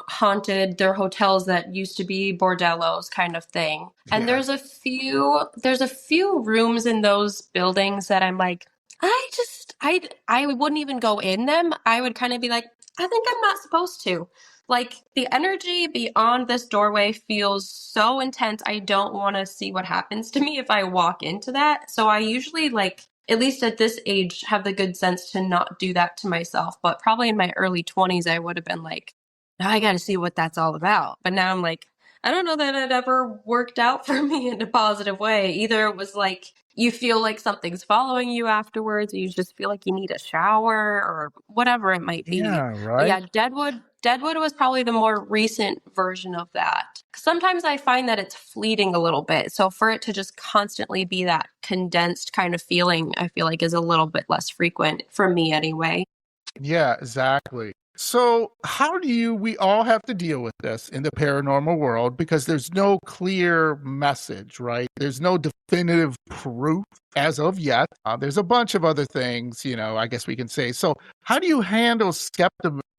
haunted, they're hotels that used to be bordellos kind of thing. And there's a few rooms in those buildings that I'm like, I wouldn't even go in them. I would kind of be like, I think I'm not supposed to. Like the energy beyond this doorway feels so intense. I don't want to see what happens to me if I walk into that. So I usually like, at least at this age, have the good sense to not do that to myself. But probably in my early 20s, I would have been like, I got to see what that's all about. But now I'm like, I don't know that it ever worked out for me in a positive way. Either it was like you feel like something's following you afterwards, or you just feel like you need a shower or whatever it might be. Yeah, But right. yeah, Deadwood was probably the more recent version of that. Sometimes I find that it's fleeting a little bit. So for it to just constantly be that condensed kind of feeling, I feel like is a little bit less frequent for me anyway. Yeah, exactly. So, how do we all have to deal with this in the paranormal world because there's no clear message, right? There's no definitive proof as of yet. There's a bunch of other things, I guess we can say. So, how do you handle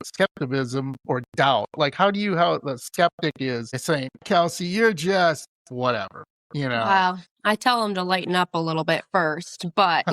skepticism or doubt? Like, how the skeptic is saying, Kelsey, you're just whatever, you know? Wow. I tell them to lighten up a little bit first, but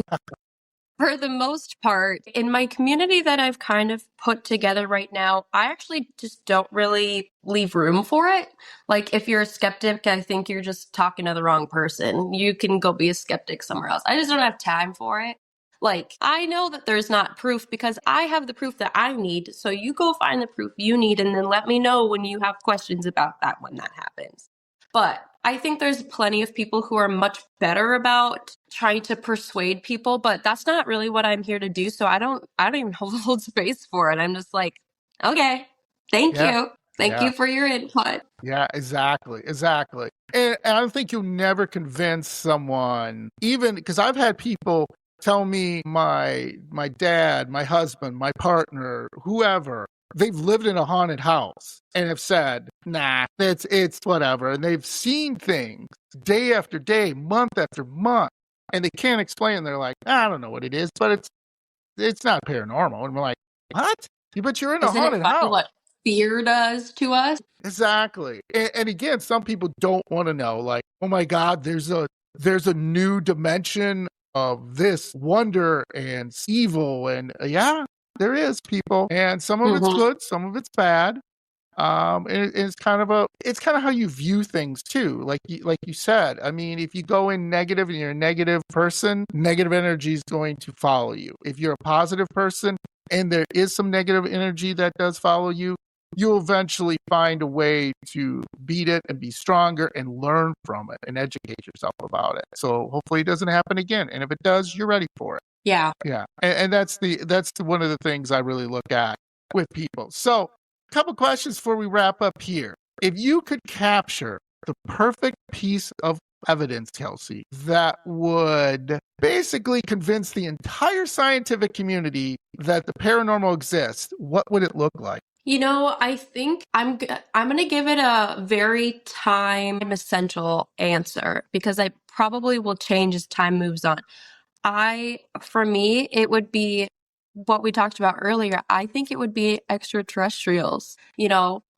for the most part, in my community that I've kind of put together right now, I actually just don't really leave room for it. Like, if you're a skeptic, I think you're just talking to the wrong person. You can go be a skeptic somewhere else. I just don't have time for it. Like, I know that there's not proof because I have the proof that I need. So you go find the proof you need and then let me know when you have questions about that when that happens. But I think there's plenty of people who are much better about trying to persuade people, but that's not really what I'm here to do. So I don't even hold space for it. I'm just like, okay, thank Yeah. you. Thank Yeah. you for your input. Yeah, exactly, exactly. And I don't think you'll never convince someone, even because I've had people tell me my dad, my husband, my partner, whoever, they've lived in a haunted house and have said, nah, it's whatever. And they've seen things day after day, month after month, and they can't explain. They're like, I don't know what it is, but it's not paranormal. And we're like, what? But you're in a Isn't it haunted funny house. what fear does to us? Exactly. And again, some people don't want to know, like, oh my God, there's a new dimension of this wonder and evil. And yeah, there is people. And some of it's Hmm. good, some of it's bad. It's it's kind of how you view things too. Like you said, I mean, if you go in negative and you're a negative person, negative energy is going to follow you. If you're a positive person and there is some negative energy that does follow you, you'll eventually find a way to beat it and be stronger and learn from it and educate yourself about it. So hopefully it doesn't happen again. And if it does, you're ready for it. Yeah. Yeah. And one of the things I really look at with people. So a couple questions before we wrap up here. If you could capture the perfect piece of evidence, Kelsey, that would basically convince the entire scientific community that the paranormal exists, what would it look like? I think I'm going to give it a very time essential answer because I probably will change as time moves on. For me, it would be what we talked about earlier. I think it would be extraterrestrials,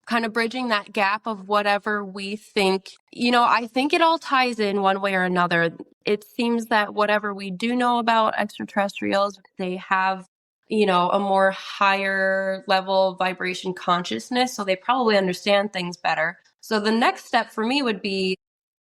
kind of bridging that gap of whatever we think. I think it all ties in one way or another. It seems that whatever we do know about extraterrestrials, they have a more higher level vibration consciousness. So they probably understand things better. So the next step for me would be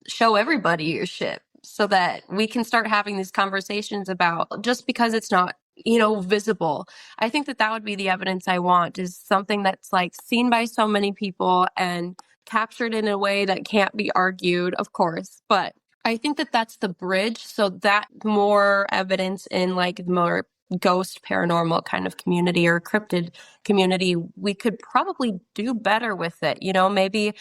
show everybody your ship so that we can start having these conversations about just because it's not, visible. I think that would be the evidence I want is something that's like seen by so many people and captured in a way that can't be argued, of course. But I think that that's the bridge. So that more evidence in like more ghost paranormal kind of community or cryptid community, we could probably do better with it. Maybe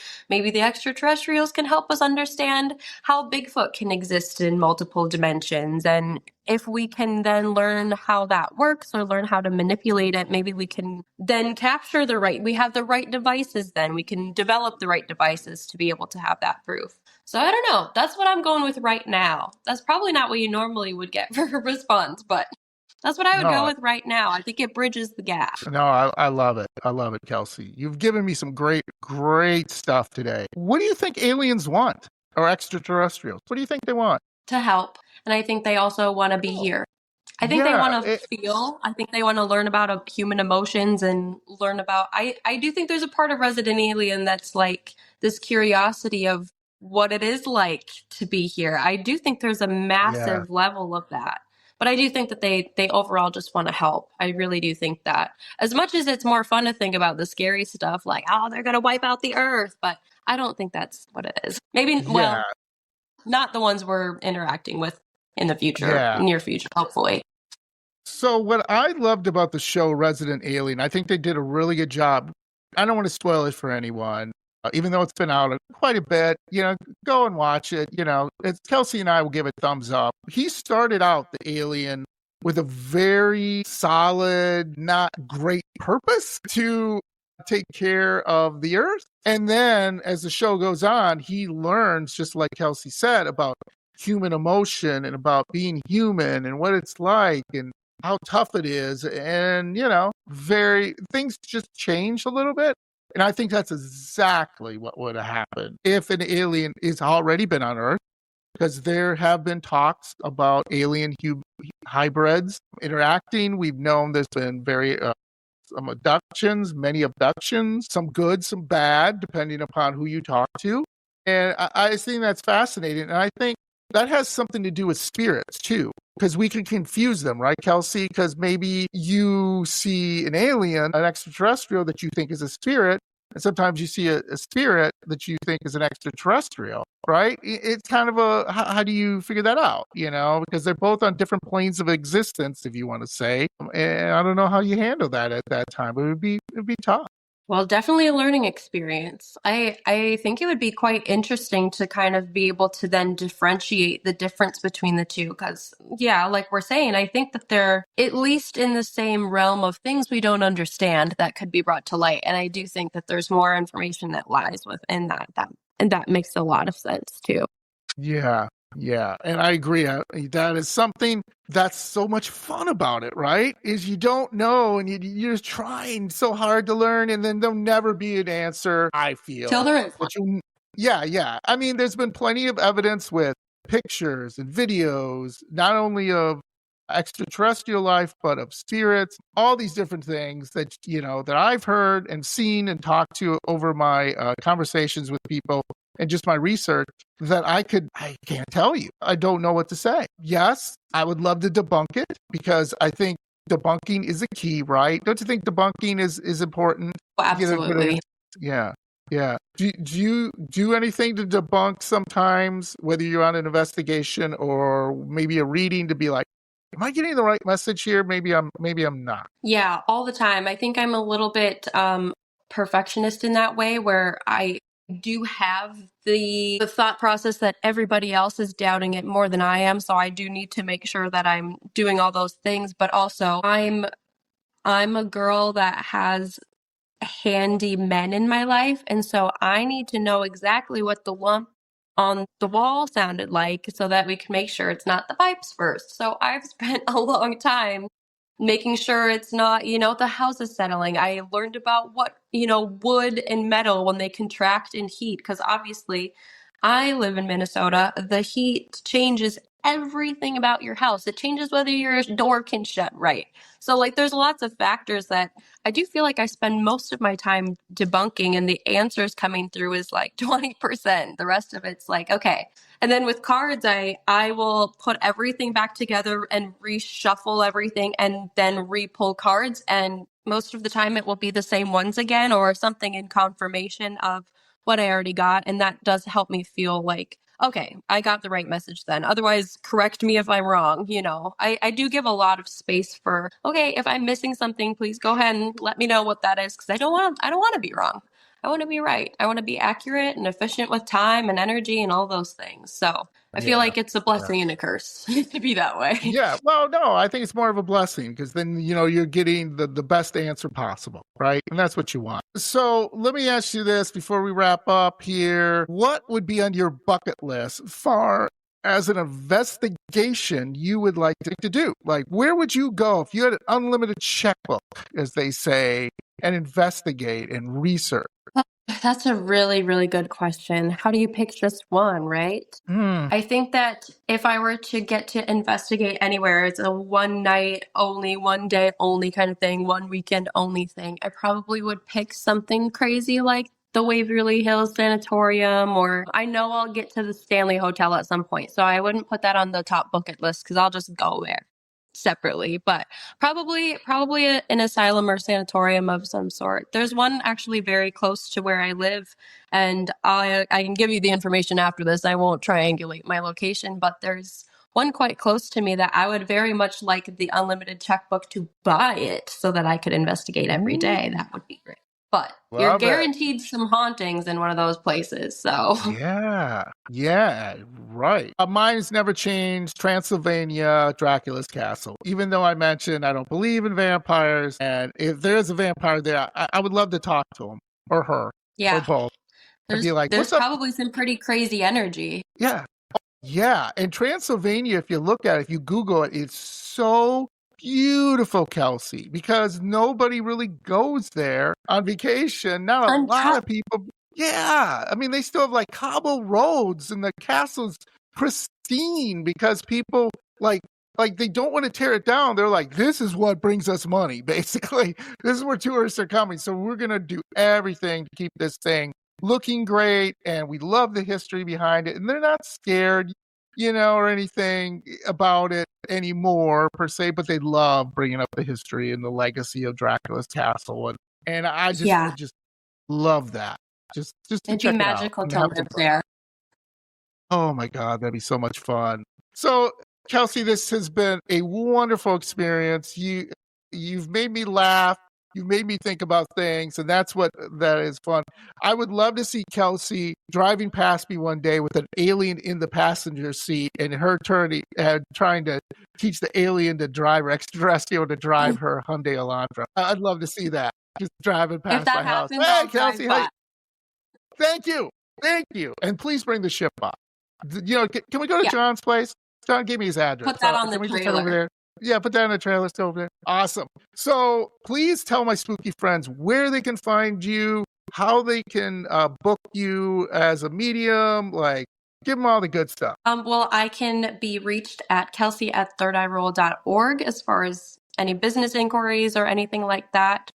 the extraterrestrials can help us understand how Bigfoot can exist in multiple dimensions. And if we can then learn how that works or learn how to manipulate it, maybe we can then capture we have the right devices then. We can develop the right devices to be able to have that proof. So I don't know. That's what I'm going with right now. That's probably not what you normally would get for a response, but that's what I would go No, with right now. I think it bridges the gap. no, I love it. I love it, Kelsey. You've given me some great, great stuff today. What do you think aliens want or extraterrestrials? What do you think they want? To help. And I think they also want to be Oh, here. I think they Yeah, want to feel. I think they want to learn about human emotions and learn about. I do think there's a part of Resident Alien that's like this curiosity of what it is like to be here. I do think there's a yeah, massive level of that. But I do think that they overall just want to help. I really do think that. As much as it's more fun to think about the scary stuff, like, oh, they're going to wipe out the earth. But I don't think that's what it is. Maybe, yeah, well, not the ones we're interacting with in the future, yeah. near future, hopefully. So what I loved about the show Resident Alien, I think they did a really good job. I don't want to spoil it for anyone, even though it's been out quite a bit. Go and watch it. It's Kelsey and I will give it thumbs up. He started out the Alien with a very solid, not great purpose to take care of the Earth. And then as the show goes on, he learns, just like Kelsey said, about human emotion and about being human and what it's like and how tough it is. And, very things just change a little bit. And I think that's exactly what would have happened if an alien is already been on Earth, because there have been talks about alien hybrids interacting. We've known there's been some abductions, many abductions, some good, some bad, depending upon who you talk to. And I think that's fascinating. And I think that has something to do with spirits too, because we can confuse them, right, Kelsey? Because maybe you see an alien, an extraterrestrial that you think is a spirit, and sometimes you see a spirit that you think is an extraterrestrial, right? It's kind of how do you figure that out, because they're both on different planes of existence, if you want to say. And I don't know how you handle that at that time, but it'd be tough. Well, definitely a learning experience. I think it would be quite interesting to kind of be able to then differentiate the difference between the two. Because, yeah, like we're saying, I think that they're at least in the same realm of things we don't understand that could be brought to light. And I do think that there's more information that lies within and that makes a lot of sense too. Yeah. Yeah. And I agree. That is something that's so much fun about it, right? Is you don't know and you're just trying so hard to learn, and then there'll never be an answer, I feel. Till there is one. Yeah. Yeah. I mean, there's been plenty of evidence with pictures and videos, not only of extraterrestrial life, but of spirits, all these different things that, that I've heard and seen and talked to over my conversations with people and just my research, that I can't tell you. I don't know what to say. Yes, I would love to debunk it, because I think debunking is a key, right? Don't you think debunking is important? Oh, absolutely. Yeah. Yeah. Do you do anything to debunk sometimes, whether you're on an investigation or maybe a reading, to be like, am I getting the right message here? Maybe I'm not. Yeah, all the time. I think I'm a little bit perfectionist in that way, where I do have the thought process that everybody else is doubting it more than I am. So I do need to make sure that I'm doing all those things. But also I'm a girl that has handy men in my life. And so I need to know exactly what the lump on the wall sounded like so that we can make sure it's not the pipes first. So I've spent a long time making sure it's not, the house is settling. I learned about what, wood and metal when they contract in heat, because obviously I live in Minnesota. The heat changes everything about your house. It changes whether your door can shut right. So like there's lots of factors that I do feel like I spend most of my time debunking, and the answers coming through is like 20%. The rest of it's like, okay. And then with cards, I will put everything back together and reshuffle everything and then re-pull cards. And most of the time it will be the same ones again, or something in confirmation of what I already got. And that does help me feel like, okay, I got the right message then. Otherwise, correct me if I'm wrong. I do give a lot of space for, okay, if I'm missing something, please go ahead and let me know what that is. Cause I don't want to be wrong. I want to be right. I want to be accurate and efficient with time and energy and all those things. So I feel like it's a blessing and a curse to be that way. Yeah. Well, no, I think it's more of a blessing, because then, you're getting the best answer possible, right? And that's what you want. So let me ask you this before we wrap up here. What would be on your bucket list far as an investigation you would like to do? Like, where would you go if you had an unlimited checkbook, as they say, and investigate and research? That's a really, really good question. How do you pick just one, right? Mm, I think that if I were to get to investigate anywhere, it's a one night only, one day only kind of thing, one weekend only thing. I probably would pick something crazy like the Waverly Hills Sanatorium, or I know I'll get to the Stanley Hotel at some point. So I wouldn't put that on the top bucket list because I'll just go there separately. But probably an asylum or sanatorium of some sort. There's one actually very close to where I live, and I can give you the information after this. I won't triangulate my location, but there's one quite close to me that I would very much like the unlimited checkbook to buy it so that I could investigate every day. That would be great. But you're love it. guaranteed some hauntings in one of those places. So Yeah, yeah, right. Mine's never changed. Transylvania, Dracula's castle. Even though I mentioned I don't believe in vampires, and if there's a vampire there, I would love to talk to him or her or yeah, both. I'd be like, there's "What's up?" probably some pretty crazy energy. Yeah, yeah. And Transylvania, if you look at it, if you Google it, it's so beautiful, Kelsey, because nobody really goes there on vacation. Not a lot Untapped. of people. Yeah. I mean, they still have like cobble roads and the castle's pristine because people like they don't want to tear it down. They're like, this is what brings us money, basically. This is where tourists are coming. So we're gonna do everything to keep this thing looking great, and we love the history behind it, and they're not scared, or anything about it anymore per se, but they love bringing up the history and the legacy of Dracula's castle, and I just Yeah, would just love that, just to it'd be check it out magical and to have some live fun. there. Oh my God, that'd be so much fun. So, Kelsey, this has been a wonderful experience. You've made me laugh. You've made me think about things, and that is fun. I would love to see Kelsey driving past me one day with an alien in the passenger seat, and her trying to teach the alien to drive or extraterrestrial to drive her Hyundai Elantra. I'd love to see that. Just driving If past that my house. happens, Hey, I'll drive Kelsey, hey, by. thank you. Thank you. And please bring the ship up. Can we go to Yeah, John's place? John gave me his address. put that on the Can we just head over trailer. there? Yeah, put that in the trailer still over there. Awesome. So please tell my spooky friends where they can find you, how they can book you as a medium. Like, give them all the good stuff. Well, I can be reached at Kelsey at thirdeyeroll.org as far as any business inquiries or anything like that.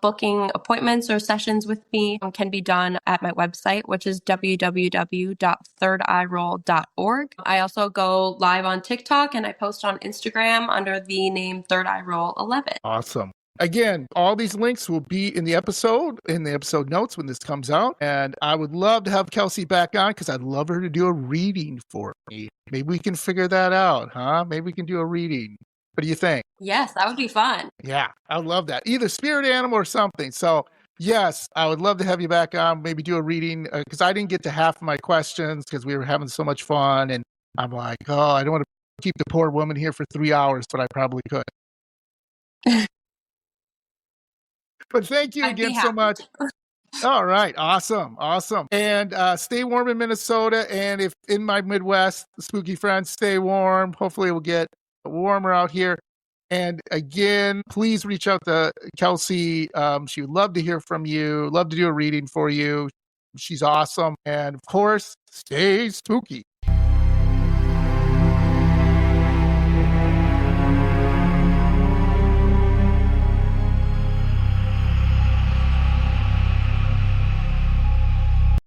Booking appointments or sessions with me can be done at my website, which is www.thirdeyeroll.org. I also go live on TikTok and I post on Instagram under the name Third Eye Roll 11. Awesome. Again, all these links will be in the episode notes when this comes out. And I would love to have Kelsey back on because I'd love her to do a reading for me. Maybe we can figure that out, huh? Maybe we can do a reading. What do you think? Yes, that would be fun. Yeah, I would love that. Either spirit animal or something. So, yes, I would love to have you back on, maybe do a reading because I didn't get to half of my questions because we were having so much fun. And I'm like, oh, I don't want to keep the poor woman here for 3 hours, but I probably could. But thank you I'd be again so happy much. to. All right. Awesome. Awesome. And stay warm in Minnesota. And if in my Midwest, spooky friends, stay warm. Hopefully it will get warmer out here. And again, please reach out to Kelsey. She would love to hear from you, love to do a reading for you. She's awesome. And of course, stay spooky.